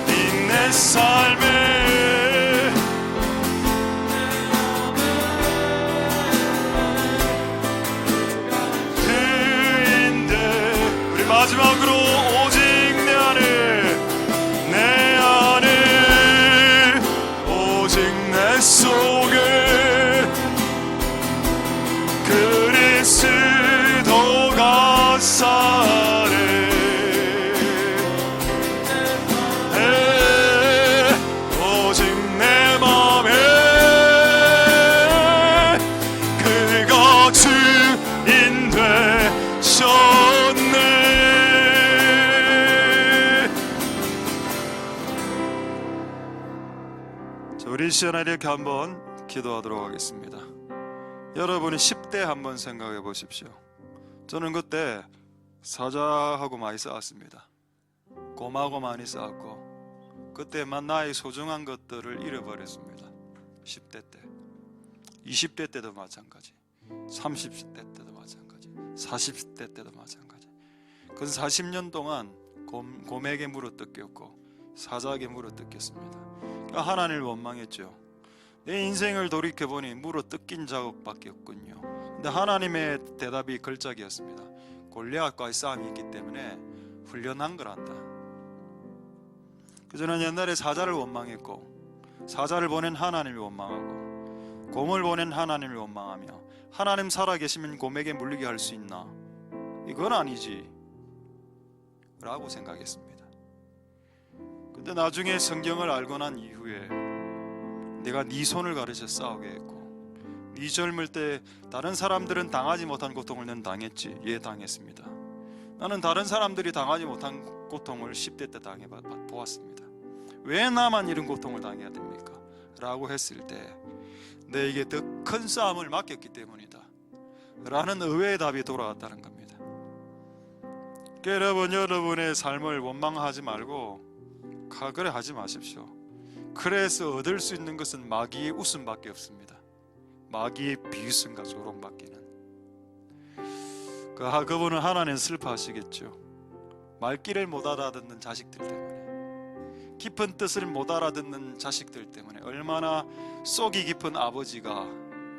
S1: 이 내 삶에 그인데. 우리 마지막으로 오직 내 안에, 내 안에, 오직 내 속에 그리스도가 사네. 오직 내 맘에 그가 주인 되셨네. 자, 우리 시간에 이렇게 한번 기도하도록 하겠습니다. 여러분이 10대 한번 생각해 보십시오. 저는 그때 사자하고 많이 싸웠습니다. 곰하고 많이 싸웠고, 그때만 나의 소중한 것들을 잃어버렸습니다. 10대 때, 20대 때도 마찬가지, 30대 때도 마찬가지, 40대 때도 마찬가지. 그 40년 동안 곰에게 물어뜯겼고 사자에게 물어뜯겼습니다. 그러니까 하나님을 원망했죠. 내 인생을 돌이켜보니 물어뜯긴 작업밖에 없군요. 근데 하나님의 대답이 걸작이었습니다. 골리앗과의 싸움이 있기 때문에 훈련한 거란다. 저는 옛날에 사자를 원망했고, 사자를 보낸 하나님을 원망하고, 곰을 보낸 하나님을 원망하며, 하나님 살아계시면 곰에게 물리게 할 수 있나? 이건 아니지 라고 생각했습니다. 근데 나중에 성경을 알고 난 이후에 내가 네 손을 가르쳐 싸우게 했고, 네 젊을 때 다른 사람들은 당하지 못한 고통을 넌 당했지. 예, 당했습니다. 나는 다른 사람들이 당하지 못한 고통을 10대 때 당해보았습니다. 왜 나만 이런 고통을 당해야 됩니까? 라고 했을 때 내게 더 큰 싸움을 맡겼기 때문이다 라는 의외의 답이 돌아왔다는 겁니다. 여러분, 여러분의 삶을 원망하지 말고 그래 하지 마십시오. 그래서 얻을 수 있는 것은 마귀의 웃음밖에 없습니다. 마귀의 비웃음과 조롱밖에는. 그분은 하나님 슬퍼하시겠죠. 말귀를 못 알아듣는 자식들 때문에, 깊은 뜻을 못 알아듣는 자식들 때문에 얼마나 속이 깊은 아버지가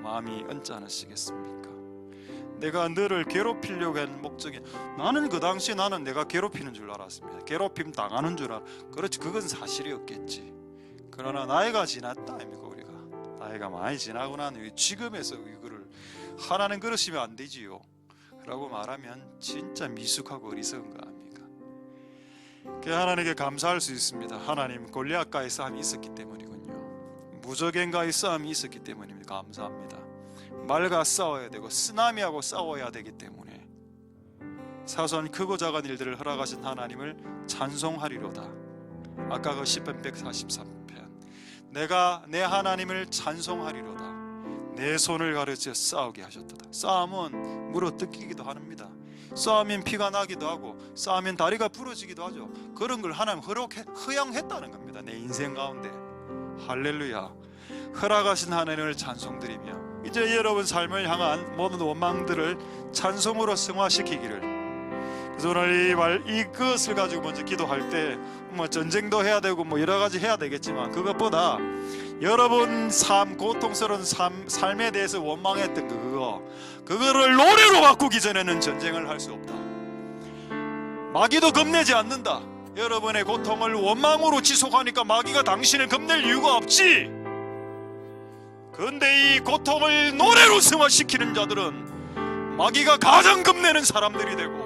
S1: 마음이 언짢으시겠습니까? 내가 너를 괴롭히려고 한 목적이, 나는 그 당시에 나는 내가 괴롭히는 줄 알았습니다. 괴롭힘 당하는 줄 그렇지, 그건 사실이었겠지. 그러나 나이가 지났다 아닙니까? 우리가 나이가 많이 지나고 난 후에 지금에서 이거를 하나님 그러시면 안 되지요 라고 말하면 진짜 미숙하고 어리석은 거 아닙니까? 하나님께 감사할 수 있습니다. 하나님, 골리앗과의 싸움이 있었기 때문이군요. 무적행과의 싸움이 있었기 때문입니다. 감사합니다. 말과 싸워야 되고 쓰나미하고 싸워야 되기 때문에 사소한 크고 작은 일들을 허락하신 하나님을 찬송하리로다. 아까 그 시편 143편, 내가 내 하나님을 찬송하리로다. 내 손을 가르쳐 싸우게 하셨도다. 싸움은 물어뜯기기도 합니다. 싸우면 피가 나기도 하고, 싸우면 다리가 부러지기도 하죠. 그런 걸 하나님 허용했다는 겁니다. 내 인생 가운데. 할렐루야. 허락하신 하나님을 찬송드리며 이제 여러분 삶을 향한 모든 원망들을 찬송으로 승화시키기를. 그래서 오늘 이것을 가지고 먼저 기도할 때 뭐 전쟁도 해야 되고 뭐 여러 가지 해야 되겠지만, 그것보다 여러분 고통스러운 삶에 대해서 원망했던 그거를 노래로 바꾸기 전에는 전쟁을 할 수 없다. 마귀도 겁내지 않는다. 여러분의 고통을 원망으로 지속하니까 마귀가 당신을 겁낼 이유가 없지. 그런데 이 고통을 노래로 승화시키는 자들은 마귀가 가장 겁내는 사람들이 되고,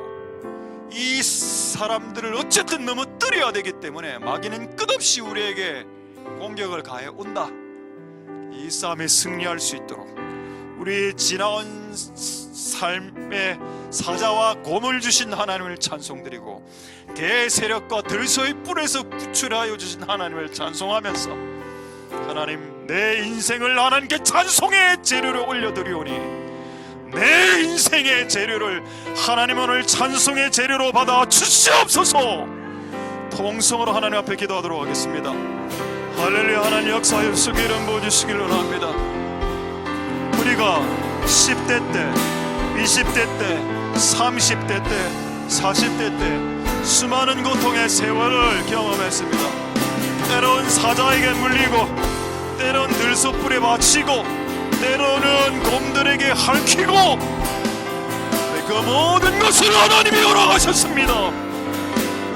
S1: 이 사람들을 어쨌든 넘어뜨려야 되기 때문에 마귀는 끝없이 우리에게 공격을 가해 온다. 이 싸움에 승리할 수 있도록 우리 지나온 삶의 사자와 곰을 주신 하나님을 찬송드리고, 개 세력과 들소의 뿔에서 구출하여 주신 하나님을 찬송하면서, 하나님, 내 인생을 하나님께 찬송의 재료로 올려드리오니 내 인생의 재료를 하나님 오늘 찬송의 재료로 받아 주시옵소서. 통성으로 하나님 앞에 기도하도록 하겠습니다. 할렐루야. 하나님 역사하여 주시기 이름 부어주시기를 원합니다. 우리가 10대 때, 20대 때, 30대 때, 40대 때 수많은 고통의 세월을 경험했습니다. 때론 사자에게 물리고, 때론 들소뿔에 맞히고, 때로는 곰들에게 핥히고, 그 모든 것을 하나님이 허락하셨습니다.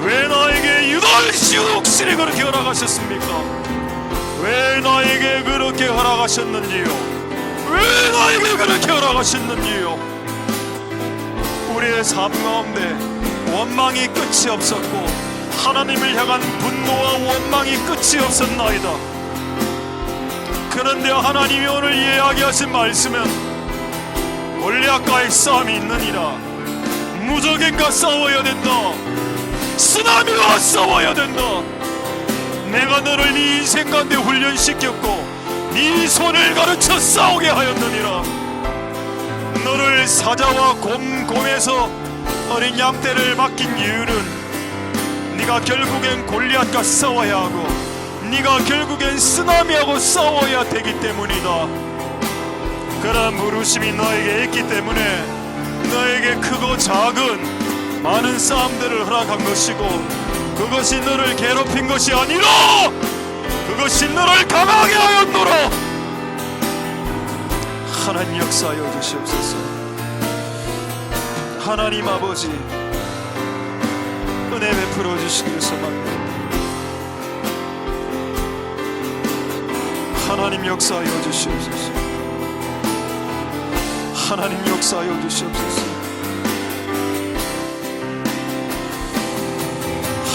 S1: 왜 나에게 유달시옥시를 그렇게 허락하셨습니까? 왜 나에게 그렇게 허락하셨는지요? 왜 나에게 그렇게 허락하셨는지요? 우리의 삶 가운데 원망이 끝이 없었고, 하나님을 향한 분노와 원망이 끝이 없었나이다. 그런데 하나님이 오늘 이야기하신 말씀은 골리앗과의 싸움이 있느니라. 무적행과 싸워야 된다. 쓰나미와 싸워야 된다. 내가 너를 네 인생 가운데 훈련시켰고 네 손을 가르쳐 싸우게 하였느니라. 너를 사자와 곰에서 어린 양떼를 맡긴 이유는 네가 결국엔 골리앗과 싸워야 하고, 네가 결국엔 쓰나미하고 싸워야 되기 때문이다. 그런 부르심이 너에게 있기 때문에 너에게 크고 작은 많은 싸움들을 허락한 것이고, 그것이 너를 괴롭힌 것이 아니라 그것이 너를 강하게 하였노라. 하나님 역사하여 주시옵소서. 하나님 아버지, 은혜 베풀어 주시길 소망합니다. 하나님 역사하여 주시옵소서. 하나님 역사하여 주시옵소서.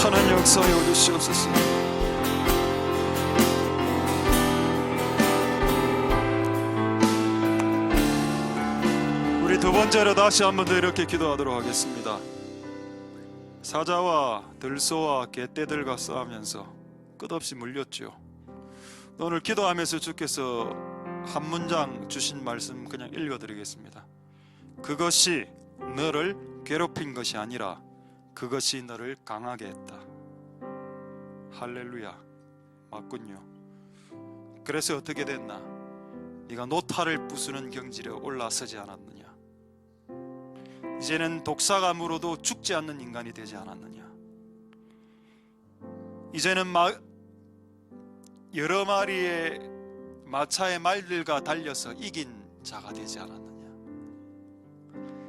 S1: 하나님 역사하여 주시옵소서. 우리 두 번째로 다시 한 번 더 이렇게 기도하도록 하겠습니다. 사자와 들소와 개떼들과 싸우면서 끝없이 물렸죠. 오늘 기도하면서 주께서 한 문장 주신 말씀 그냥 읽어드리겠습니다. 그것이 너를 괴롭힌 것이 아니라 그것이 너를 강하게 했다. 할렐루야. 맞군요. 그래서 어떻게 됐나? 네가 노타를 부수는 경지에 올라서지 않았느냐? 이제는 독사가 물어도 죽지 않는 인간이 되지 않았느냐? 이제는 여러 마리의 마차의 말들과 달려서 이긴 자가 되지 않았느냐?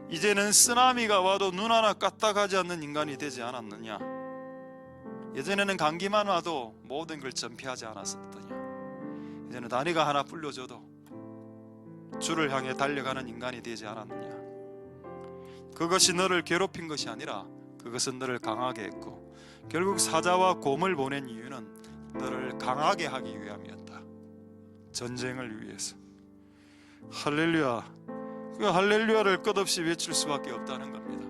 S1: 이제는 쓰나미가 와도 눈 하나 까딱하지 않는 인간이 되지 않았느냐? 예전에는 감기만 와도 모든 걸 전폐하지 않았었더냐? 이제는 다리가 하나 풀려져도 주를 향해 달려가는 인간이 되지 않았느냐? 그것이 너를 괴롭힌 것이 아니라 그것은 너를 강하게 했고, 결국 사자와 곰을 보낸 이유는 너를 강하게 하기 위함이었다. 전쟁을 위해서. 할렐루야. 그 할렐루야를 끝없이 외칠 수밖에 없다는 겁니다.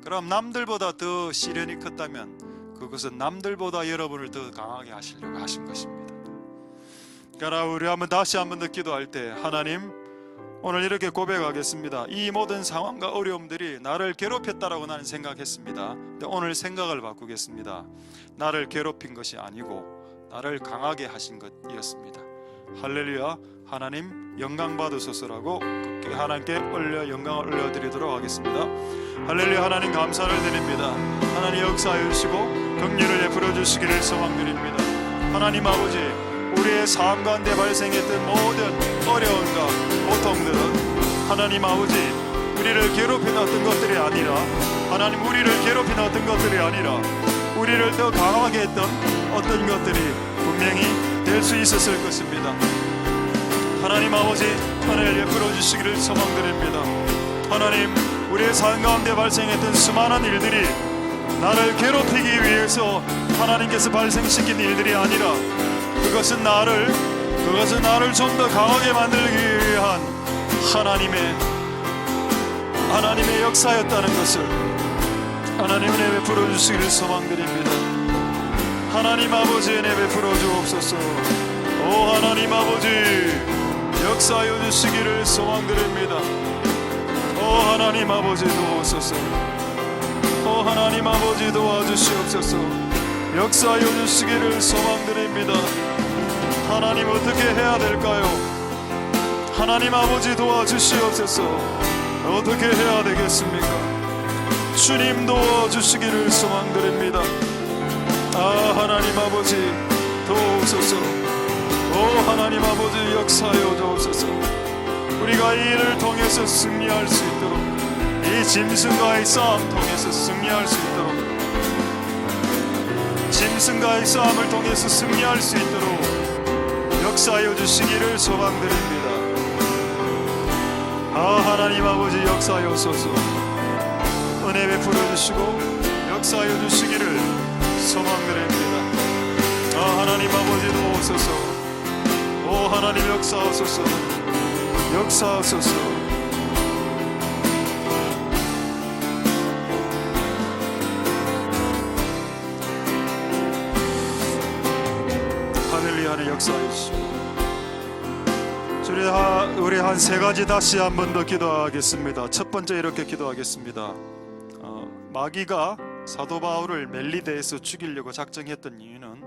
S1: 그럼 남들보다 더 시련이 컸다면 그것은 남들보다 여러분을 더 강하게 하시려고 하신 것입니다. 그러나 우리 다시 한번 더 기도할 때, 하나님, 오늘 이렇게 고백하겠습니다. 이 모든 상황과 어려움들이 나를 괴롭혔다라고 나는 생각했습니다. 근데 오늘 생각을 바꾸겠습니다. 나를 괴롭힌 것이 아니고 나를 강하게 하신 것이었습니다. 할렐루야. 하나님 영광 받으소서라고 하나님께 영광을 올려드리도록 하겠습니다. 할렐루야. 하나님 감사를 드립니다. 하나님 역사해 주시고 긍휼을 베풀어 주시기를 소망드립니다. 하나님 아버지, 우리의 삶 가운데 발생했던 모든 어려움과 고통들은 하나님 아버지, 우리를 괴롭힌 어떤 것들이 아니라, 하나님 우리를 괴롭힌 어떤 것들이 아니라 우리를 더 강하게 했던 어떤 것들이 분명히 될 수 있었을 것입니다. 하나님 아버지, 은혜를 베풀어 주시기를 소망드립니다. 하나님, 우리의 삶 가운데 발생했던 수많은 일들이 나를 괴롭히기 위해서 하나님께서 발생시킨 일들이 아니라 그것은 나를 좀 더 강하게 만들기 위한 하나님의 역사였다는 것을 하나님 은혜 베풀어 주시기를 소망드립니다. 하나님 아버지 은혜 베풀어 주옵소서. 오 하나님 아버지, 역사하여 주시기를 소망드립니다. 오 하나님 아버지 도우소서. 오 하나님 아버지 도와주시옵소서. 역사하여 주시기를 소망드립니다. 하나님 어떻게 해야 될까요? 하나님 아버지 도와주시옵소서. 어떻게 해야 되겠습니까? 주님 도와주시기를 소망드립니다. 아 하나님 아버지 도우소서. 오 하나님 아버지 역사하여 주옵소서. 우리가 이 일을 통해서 승리할 수 있도록, 이 짐승과의 싸움 통해서 승리할 수 있도록, 짐승과의 싸움을 통해서 승리할 수 있도록 역사하여 주시기를 소망드립니다. 아 하나님 아버지 역사하여소서. 은혜 베풀어 주시고 역사하여 주시기를 소망드립니다. 아 하나님 아버지 도우소서. 오 하나님 역사하소서. 역사하소서. 할렐루야는 역사해 주시고, 우리 한 세 가지 다시 한 번 더 기도하겠습니다. 첫 번째 이렇게 기도하겠습니다. 마귀가 사도 바울을 멜리데에서 죽이려고 작정했던 이유는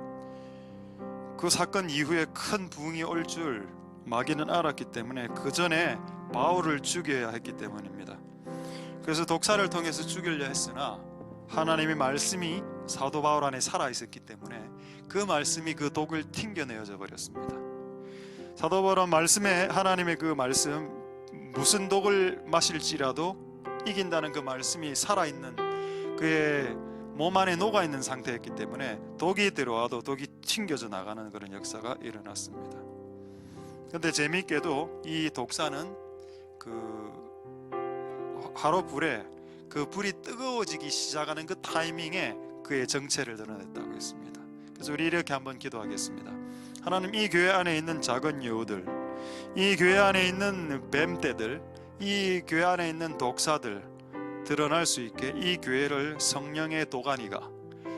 S1: 그 사건 이후에 큰 부흥이 올 줄 마귀는 알았기 때문에 그 전에 바울을 죽여야 했기 때문입니다. 그래서 독사를 통해서 죽이려 했으나 하나님의 말씀이 사도 바울 안에 살아있었기 때문에 그 말씀이 그 독을 튕겨내어져 버렸습니다. 사도 바울은 말씀에, 하나님의 그 말씀, 무슨 독을 마실지라도 이긴다는 그 말씀이 살아있는 그의 몸 안에 녹아있는 상태였기 때문에 독이 들어와도 독이 튕겨져 나가는 그런 역사가 일어났습니다. 그런데 재미있게도 이 독사는 그 화로 불에 그 불이 뜨거워지기 시작하는 그 타이밍에 그의 정체를 드러냈다고 했습니다. 그래서 우리 이렇게 한번 기도하겠습니다. 하나님, 이 교회 안에 있는 작은 여우들, 이 교회 안에 있는 뱀떼들, 이 교회 안에 있는 독사들 드러날 수 있게 이 교회를 성령의 도가니가,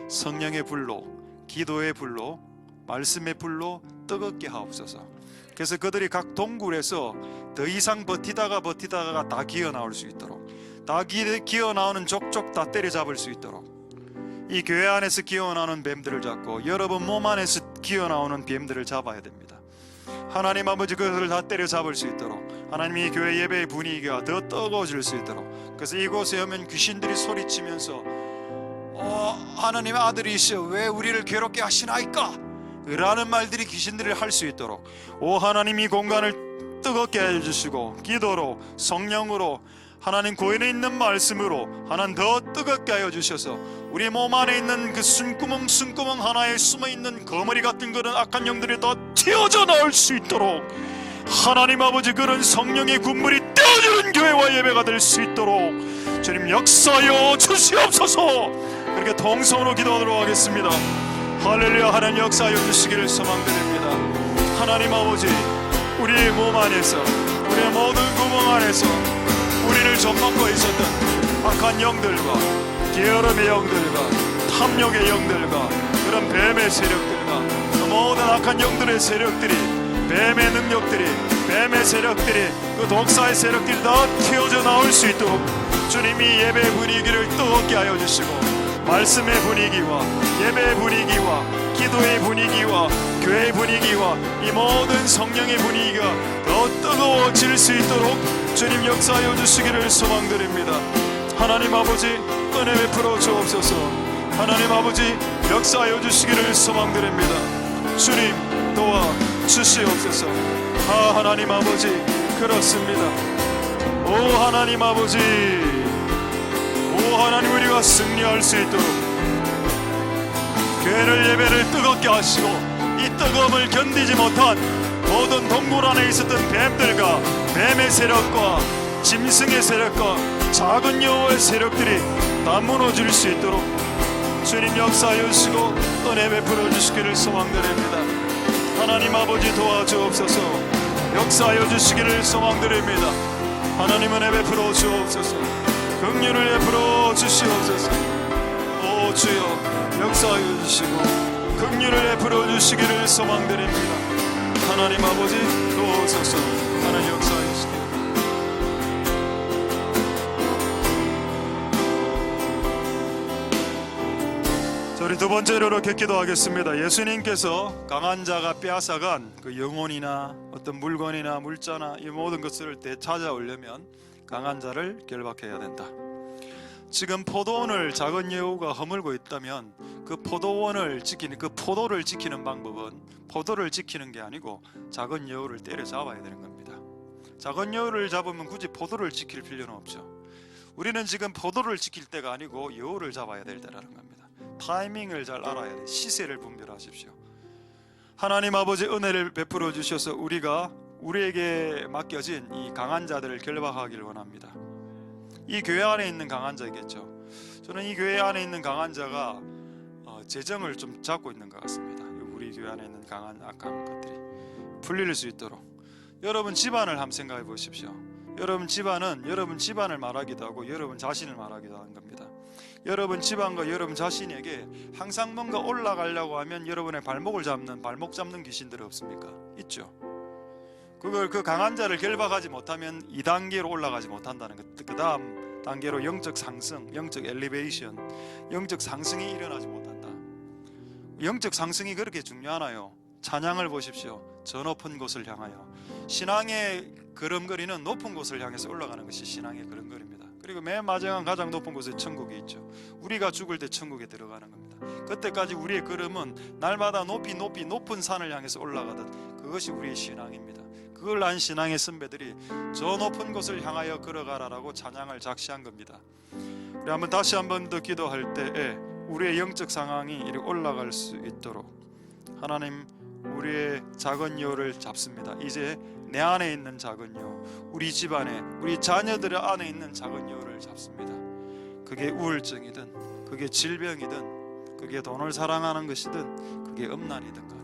S1: 성령의 불로, 기도의 불로, 말씀의 불로 뜨겁게 하옵소서. 그래서 그들이 각 동굴에서 더 이상 버티다가 다 기어 나올 수 있도록, 다 기어 나오는 족족 다 때려잡을 수 있도록, 이 교회 안에서 기어 나오는 뱀들을 잡고 여러분 몸 안에서 기어 나오는 뱀들을 잡아야 됩니다. 하나님 아버지 그것을 다 때려잡을 수 있도록 하나님이 이 교회 예배의 분위기가 더 뜨거워질 수 있도록, 그래서 이곳에 오면 귀신들이 소리치면서 하나님의 아들이시여 왜 우리를 괴롭게 하시나이까 라는 말들이 귀신들을 할 수 있도록, 하나님 이 공간을 뜨겁게 해주시고 기도로 성령으로 하나님 고인에 있는 말씀으로 하나님 더 뜨겁게 하여 주셔서 우리 몸 안에 있는 그 숨구멍 하나에 숨어있는 거머리 같은 그런 악한 영들이 더 튀어져 나올 수 있도록 하나님 아버지 그런 성령의 군물이 떼어주는 교회와 예배가 될 수 있도록 주님 역사하여 주시옵소서. 그렇게 통성으로 기도하도록 하겠습니다. 할렐루야. 하나님 역사하여 주시기를 소망드립니다. 하나님 아버지 우리의 몸 안에서 우리의 모든 구멍 안에서 우리를 접먹고 있었던 악한 영들과 게으름의 영들과 탐욕의 영들과 그런 뱀의 세력들과 그 모든 악한 영들의 세력들이, 뱀의 능력들이, 뱀의 세력들이, 그 독사의 세력들이 다 튀어져 나올 수 있도록 주님이 예배의 분위기를 뜨겁게 하여 주시고 말씀의 분위기와 예배의 분위기와 기도의 분위기와 교회의 분위기와 이 모든 성령의 분위기가 더 뜨거워질 수 있도록 주님 역사하여 주시기를 소망드립니다. 하나님 아버지 은혜 베풀어 주옵소서. 하나님 아버지 역사하여 주시기를 소망드립니다. 주님 도와 주시옵소서. 하나님 아버지 그렇습니다. 하나님 아버지, 하나님 우리가 승리할 수 있도록 교회를 예배를 뜨겁게 하시고 이 뜨거움을 견디지 못한 모든 동굴 안에 있었던 뱀들과 뱀의 세력과 짐승의 세력과 작은 여호와의 세력들이 다 무너질 수 있도록 주님 역사하여 주시고 은혜 베풀어 주시기를 소망드립니다. 하나님 아버지 도와주옵소서. 역사하여 주시기를 소망드립니다. 하나님 은혜 베풀어 주옵소서. 긍휼을 베풀어 주시옵소서. 주여 역사하여 주시고 긍휼을 베풀어 주시기를 소망드립니다. 하나님 아버지 도우소서. 하나님 역사하여 주시기를. 우리 두 번째로 이렇게 기도하겠습니다. 예수님께서 강한 자가 빼앗아간 그 영혼이나 어떤 물건이나 물자나 이 모든 것을 되찾아오려면 강한 자를 결박해야 된다. 지금 포도원을 작은 여우가 허물고 있다면 그 포도원을 지키는, 그 포도를 지키는 방법은 포도를 지키는 게 아니고 작은 여우를 때려잡아야 되는 겁니다. 작은 여우를 잡으면 굳이 포도를 지킬 필요는 없죠. 우리는 지금 포도를 지킬 때가 아니고 여우를 잡아야 될 때라는 겁니다. 타이밍을 잘 알아야 돼. 시세를 분별하십시오. 하나님 아버지 은혜를 베풀어 주셔서 우리에게 맡겨진 이 강한 자들을 결박하기를 원합니다. 이 교회 안에 있는 강한 자이겠죠. 저는 이 교회 안에 있는 강한 자가 재정을 좀 잡고 있는 것 같습니다. 우리 교회 안에 있는 강한 악한 것들이 풀릴 수 있도록 여러분 집안을 한번 생각해 보십시오. 여러분 집안은 여러분 집안을 말하기도 하고 여러분 자신을 말하기도 하는 겁니다. 여러분 집안과 여러분 자신에게 항상 뭔가 올라가려고 하면 여러분의 발목 잡는 귀신들 없습니까? 있죠. 그 강한 자를 결박하지 못하면 2단계로 올라가지 못한다는 것. 그 다음 단계로 영적 상승, 영적 엘리베이션, 영적 상승이 일어나지 못한다. 영적 상승이 그렇게 중요하나요? 찬양을 보십시오. 저 높은 곳을 향하여. 신앙의 걸음걸이는 높은 곳을 향해서 올라가는 것이 신앙의 걸음걸이입니다. 그리고 맨 마지막 가장 높은 곳에 천국이 있죠. 우리가 죽을 때 천국에 들어가는 겁니다. 그때까지 우리의 걸음은 날마다 높은 산을 향해서 올라가듯 그것이 우리의 신앙입니다. 그걸 안 신앙의 선배들이 저 높은 곳을 향하여 걸어가라라고 찬양을 작시한 겁니다. 우리 한번 다시 한번 더 기도할 때에 우리의 영적 상황이 이렇게 올라갈 수 있도록 하나님 우리의 작은 여우를 잡습니다. 이제 내 안에 있는 작은 여우, 우리 집안에 우리 자녀들 안에 있는 작은 여우를 잡습니다. 그게 우울증이든 그게 질병이든 그게 돈을 사랑하는 것이든 그게 음란이든 간에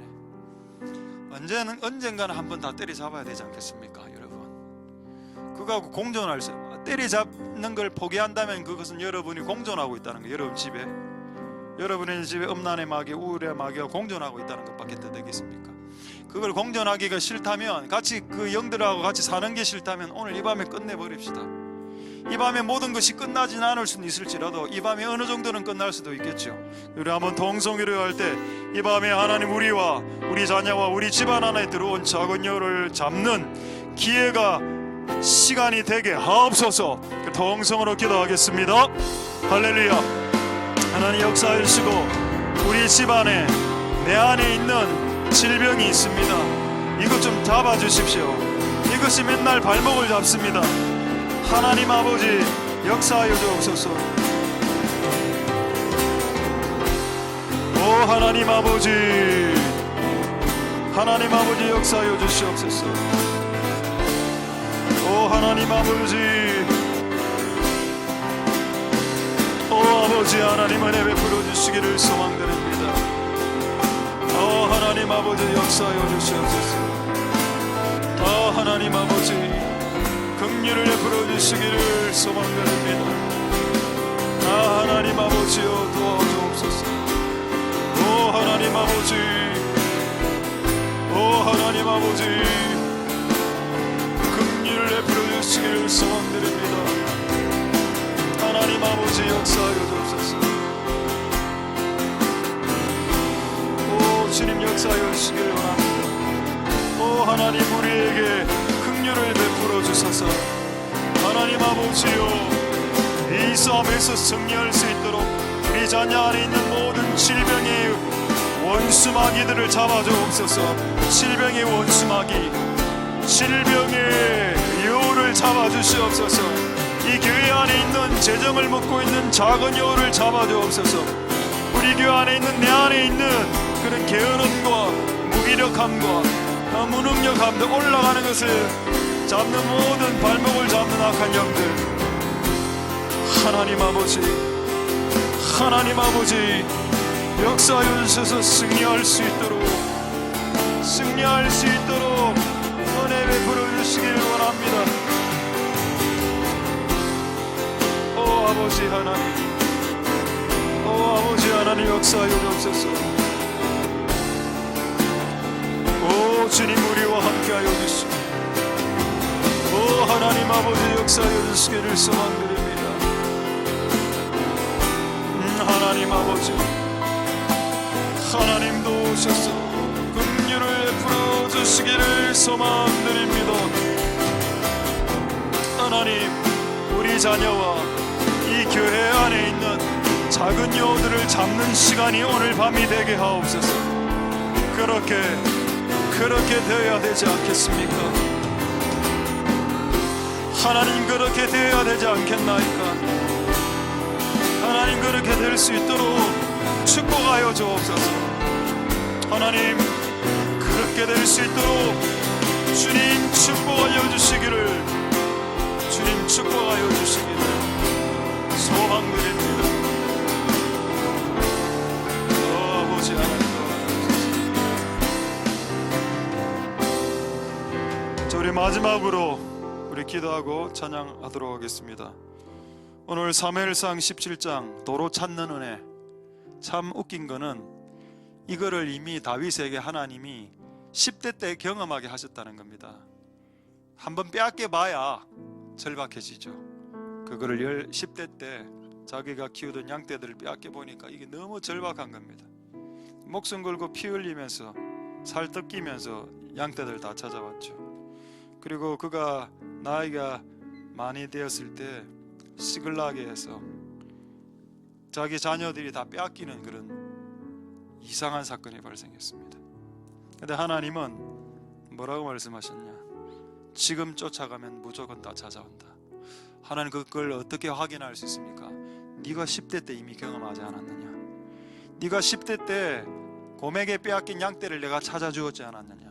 S1: 언젠가는 한번 다 때려잡아야 되지 않겠습니까? 여러분 그거하고 공존할 수, 때려잡는 걸 포기한다면 그것은 여러분이 공존하고 있다는 거예요. 여러분의 집에 음란의 마귀, 우울의 마귀가 공존하고 있다는 것밖에 되겠습니까? 그걸 공존하기가 싫다면 같이 그 영들하고 같이 사는 게 싫다면 오늘 이 밤에 끝내버립시다. 이 밤에 모든 것이 끝나진 않을 수는 있을지라도 이 밤에 어느 정도는 끝날 수도 있겠죠. 우리 한번 동성이를 할 때 이 밤에 하나님 우리와 우리 자녀와 우리 집안 안에 들어온 작은 여를 잡는 기회가 시간이 되게 하옵소서. 동성으로 기도하겠습니다. 할렐루야. 하나님 역사해 주시고 우리 집안에 내 안에 있는 질병이 있습니다. 이것 좀 잡아주십시오. 이것이 맨날 발목을 잡습니다. 하나님 아버지 역사하여 주옵소서. 오 하나님 아버지, 하나님 아버지 역사하여 주시옵소서. 오 하나님 아버지, 오 아버지 하나님 은혜 베풀어 주시기를 소망드립니다. 오 하나님 아버지 역사하여 주시옵소서. 오 하나님 아버지 긍휼을 베풀어 주시기를 소망드립니다. 아 하나님 아버지여 도와주옵소서. 오 하나님 아버지, 오 하나님 아버지 긍휼을 베풀어 주시기를 소망드립니다. 하나님 아버지 역사하여 주옵소서. 오 주님 역사하여 주시기를 원합니다. 오 하나님 우리에게 긍휼을 베풀어 주소서. 하나님 아버지여 이 싸움에서 승리할 수 있도록 우리 자녀 안에 있는 모든 질병의 원수마귀들을 잡아주옵소서. 질병의 원수마귀, 질병의 여우를 잡아주시옵소서. 이 교회 안에 있는 재정을 먹고 있는 작은 여우를 잡아주옵소서. 우리 교회 안에 있는 내 안에 있는 그런 게으름과 무기력함과 무능력함도 올라가는 것을 잡는 모든 발목을 잡는 악한 영들, 하나님 아버지, 하나님 아버지 역사하여 주셔서 승리할 수 있도록 은혜 베풀어 주시기를 원합니다. 오 아버지 하나님, 오 아버지 하나님 역사하여 주옵소서. 오 주님 우리와 함께하여 주시고 오 하나님 아버지 역사하여 주시기를 소망드립니다. 하나님 아버지, 하나님도 오셔서 긍휼을 베풀어 주시기를 소망드립니다. 하나님 우리 자녀와 이 교회 안에 있는 작은 여우들을 잡는 시간이 오늘 밤이 되게 하옵소서. 그렇게 되어야 되지 않겠습니까? 하나님 그렇게 되어야 되지 않겠나이까? 하나님 그렇게 될 수 있도록 축복하여 주옵소서. 하나님 그렇게 될 수 있도록 주님 축복하여 주시기를, 주님 축복하여 주시기를 소망드립니다. 아버지 하나님 도와주옵소서. 우리 마지막으로 우리 기도하고 찬양하도록 하겠습니다. 오늘 사무엘상 17장 도로 찾는 은혜, 참 웃긴 거는 이거를 이미 다윗에게 하나님이 10대 때 경험하게 하셨다는 겁니다. 한번 빼앗겨 봐야 절박해지죠. 그거를 10대 때 자기가 키우던 양떼들을 빼앗겨 보니까 이게 너무 절박한 겁니다. 목숨 걸고 피 흘리면서 살 뜯기면서 양떼들 다 찾아왔죠. 그리고 그가 나이가 많이 되었을 때 시글락에 해서 자기 자녀들이 다 빼앗기는 그런 이상한 사건이 발생했습니다. 근데 하나님은 뭐라고 말씀하셨냐? 지금 쫓아가면 무조건 다 찾아온다. 하나님 그걸 어떻게 확인할 수 있습니까? 네가 10대 때 이미 경험하지 않았느냐? 네가 10대 때 곰에게 빼앗긴 양떼를 내가 찾아주었지 않았느냐?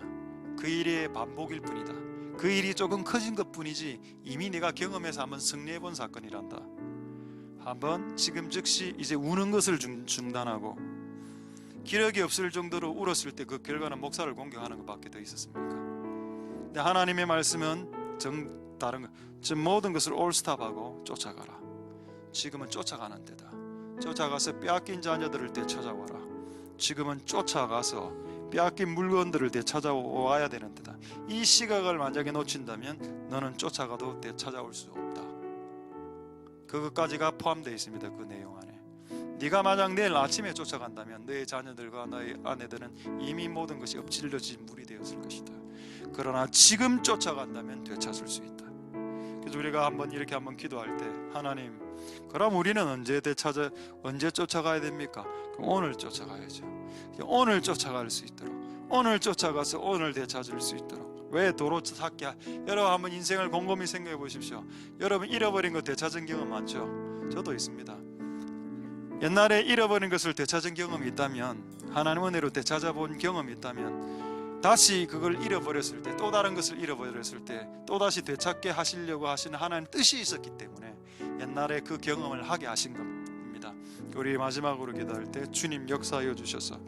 S1: 그 일의 반복일 뿐이다. 그 일이 조금 커진 것 뿐이지 이미 내가 경험해서 한번 승리해 본 사건이란다. 한번 지금 즉시 이제 우는 것을 중단하고, 기력이 없을 정도로 울었을 때 그 결과는 목사를 공격하는 것밖에 더 있었습니까? 근데 하나님의 말씀은 다른 거, 즉 모든 것을 올스탑하고 쫓아가라. 지금은 쫓아가는 때다. 쫓아가서 빼앗긴 자녀들을 되찾아와라. 지금은 쫓아가서 빼앗긴 물건들을 되찾아와야 되는 데다. 이 시각을 만약에 놓친다면 너는 쫓아가도 되찾아올 수 없다. 그것까지가 포함되어 있습니다. 그 내용 안에. 네가 만약 내일 아침에 쫓아간다면 너의 자녀들과 너의 아내들은 이미 모든 것이 엎질러진 물이 되었을 것이다. 그러나 지금 쫓아간다면 되찾을 수 있다. 그래서 우리가 이렇게 한번 기도할 때, 하나님, 그럼 우리는 언제 쫓아가야 됩니까? 그럼 오늘 쫓아가야죠. 오늘 쫓아갈 수 있도록, 오늘 쫓아가서 오늘 되찾을 수 있도록. 왜 도로 찾기? 여러분 한번 인생을 곰곰이 생각해 보십시오. 여러분 잃어버린 거 되찾은 경험 많죠? 저도 있습니다. 옛날에 잃어버린 것을 되찾은 경험이 있다면, 하나님 은혜로 되찾아본 경험이 있다면, 다시 그걸 잃어버렸을 때, 또 다른 것을 잃어버렸을 때 또다시 되찾게 하시려고 하시는 하나님 뜻이 있었기 때문에 옛날에 그 경험을 하게 하신 겁니다. 우리 마지막으로 기도할 때, 주님 역사하여 주셔서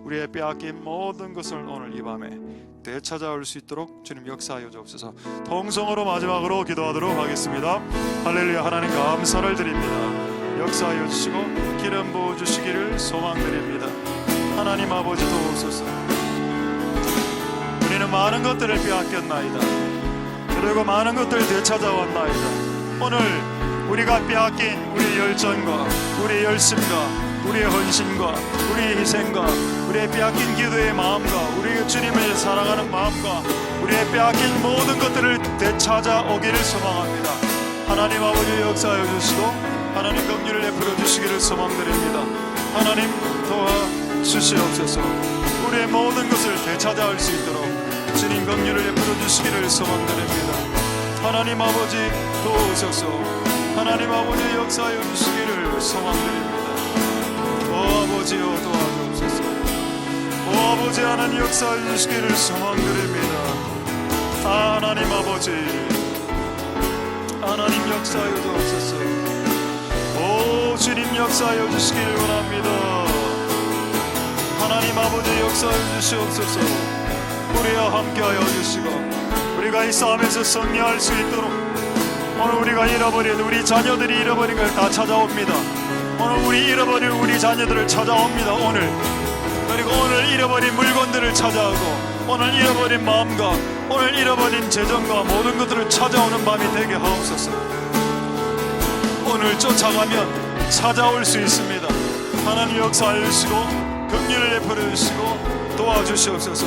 S1: 우리의 빼앗긴 모든 것을 오늘 이 밤에 되찾아올 수 있도록 주님 역사하여 주옵소서. 통성으로 마지막으로 기도하도록 하겠습니다. 할렐루야. 하나님 감사를 드립니다. 역사하여 주시고 기름 부어 주시기를 소망드립니다. 하나님 아버지 도우소서. 우리는 많은 것들을 빼앗겼나이다. 그리고 많은 것들을 되찾아왔나이다. 오늘 우리가 빼앗긴 우리의 열정과 우리의 열심과 우리의 헌신과 우리의 희생과 우리의 빼앗긴 기도의 마음과 우리의 주님을 사랑하는 마음과 우리의 빼앗긴 모든 것들을 되찾아오기를 소망합니다. 하나님 아버지 역사하여 주시고 하나님 긍휼을 베풀어 주시기를 소망드립니다. 하나님 도와주시옵소서. 우리의 모든 것을 되찾아올 수 있도록 주님 긍휼을 베풀어 주시기를 소망드립니다. 하나님 아버지 도우소서. 하나님 아버지 역사하여 주시기를 소망드립니다. 오 아버지여 도와주옵소서. 오 아버지 하나님 역사하여 주시기를 소망드립니다. 하나님 아버지 하나님 역사하여 주옵소서. 오 주님 역사하여 주시기를 원합니다. 하나님 아버지 역사하여 주시옵소서. 우리와 함께하여 주시고 우리가 이 싸움에서 승리할 수 있도록 오늘 우리가 잃어버린 우리 자녀들이 잃어버린 걸 다 찾아옵니다. 오늘 우리 잃어버린 우리 자녀들을 찾아옵니다. 오늘 그리고 오늘 잃어버린 물건들을 찾아오고 오늘 잃어버린 마음과 오늘 잃어버린 재정과 모든 것들을 찾아오는 밤이 되게 하옵소서. 오늘 쫓아가면 찾아올 수 있습니다. 하나님 역사하여 주시고 긍휼을 베풀어 주시고 도와주시옵소서.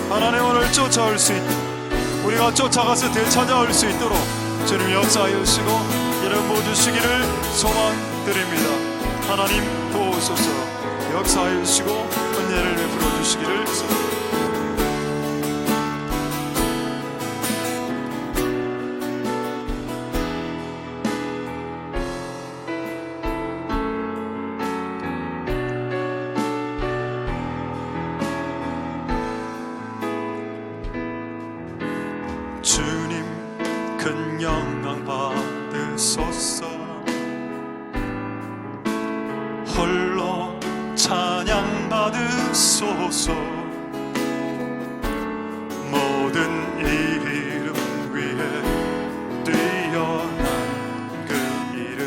S1: 하나님 오늘 쫓아올 수 있도록 우리가 쫓아가서 되찾아올 수 있도록 주님 역사하여 주시고 이름 부어주시기를 소망드립니다. 하나님 도우소서. 역사하여 주시고 은혜를 베풀어 주시기를 소망드립니다. 주님 큰 영광 받으소서. 홀로 찬양 받으소서. 모든 이름 위에 뛰어난 그 이름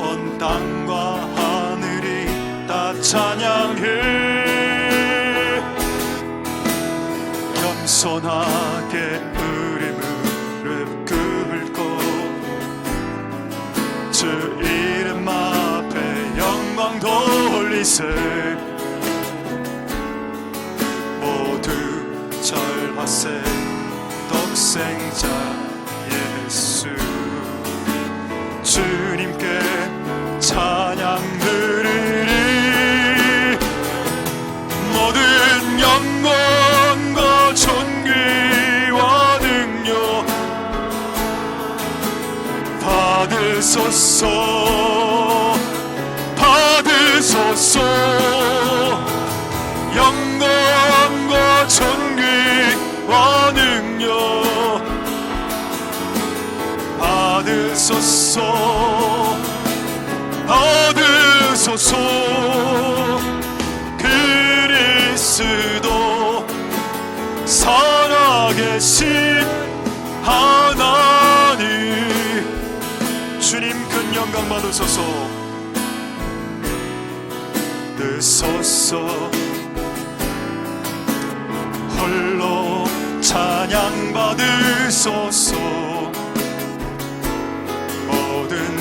S1: 온 땅과 하늘이 다 찬양해. 겸손하게 우리 무릎 꿇고 주 이름 앞에 영광 돌리세. 모두 절하세. 독생자 예수 주님께 찬양 드리리. 모든 영광과 존귀와 능력 받으소서. 받으소서. 영광과 존귀와 능력 받으소서. 받으소서. 그리스도 살아계신 하나님 주님 큰 영광 받으소서. 받으소서. 홀로 찬양 받으소서. 모든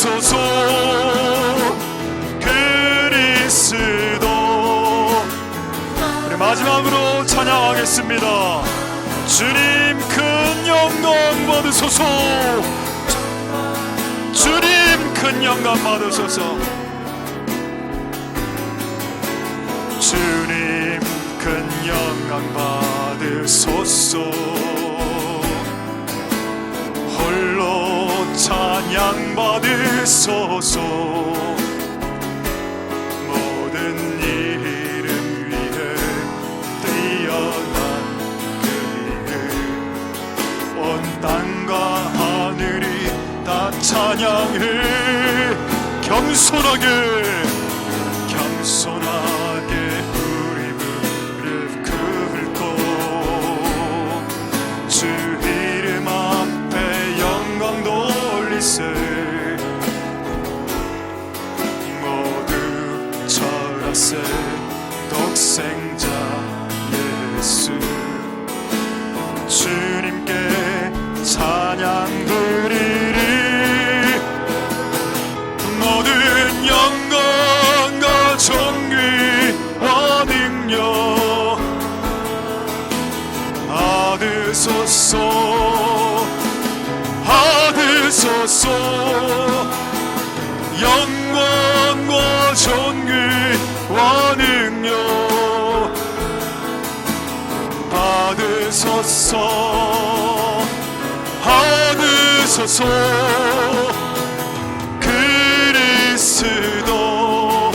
S1: 받으소서. 그리스도. 우리 마지막으로 찬양하겠습니다. 주님 큰 영광 받으소서. 주님 큰 영광 받으소서. 주님 큰 영광 받으소서. 홀로 찬양 받으소서. 모든 이름 위에 뛰어난 그 이름, 온 땅과 하늘이 다 찬양해. 겸손하게 우리 무릎 꿇고 주 이름 앞에 영광 돌리세. 모두 절하세. 독생자 예수 주님께 찬양 드리리. 모든 영광과 존귀와 능력 받으소서. 받으소서. 영광과 존귀와 능력 받으소서. 받으소서. 그리스도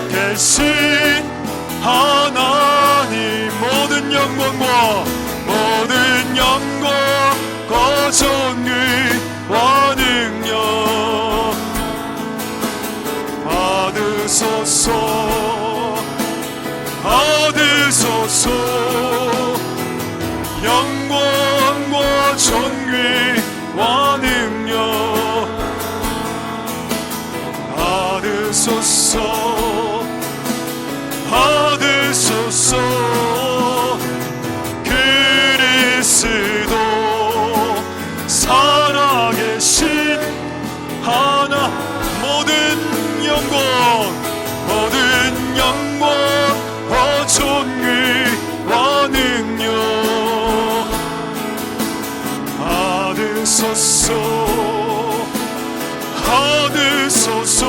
S1: 계신 하나님, 모든 영광과 존귀와 능력 받으소서. 받으소서. 영광과 존귀와 능력 받으소서. 받으소서. 그리스도 살아계신 하나, 모든 영광과 존귀와 능력 받으소서. 받으소서.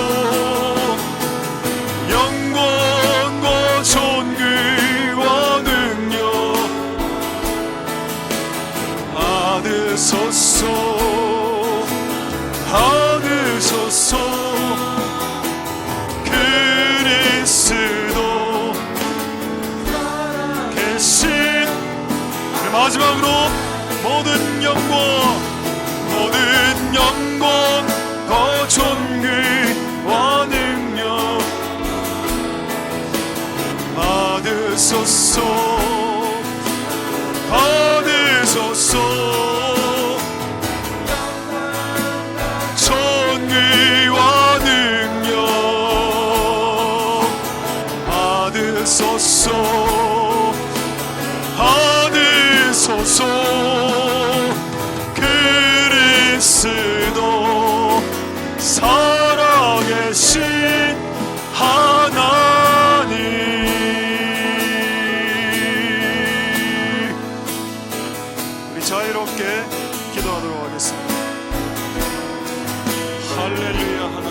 S1: 영광과 존귀와 능력 받으소서. 받으소서. 그리스도 계신. 마지막으로 모든 영광과 존귀와 능력 받으소서. 받으소서. 존귀와 능력 받으소서. 받으소서. 그리스도 살아계신 하나님. 우리 자유롭게 기도하도록 하겠습니다. 할렐루야.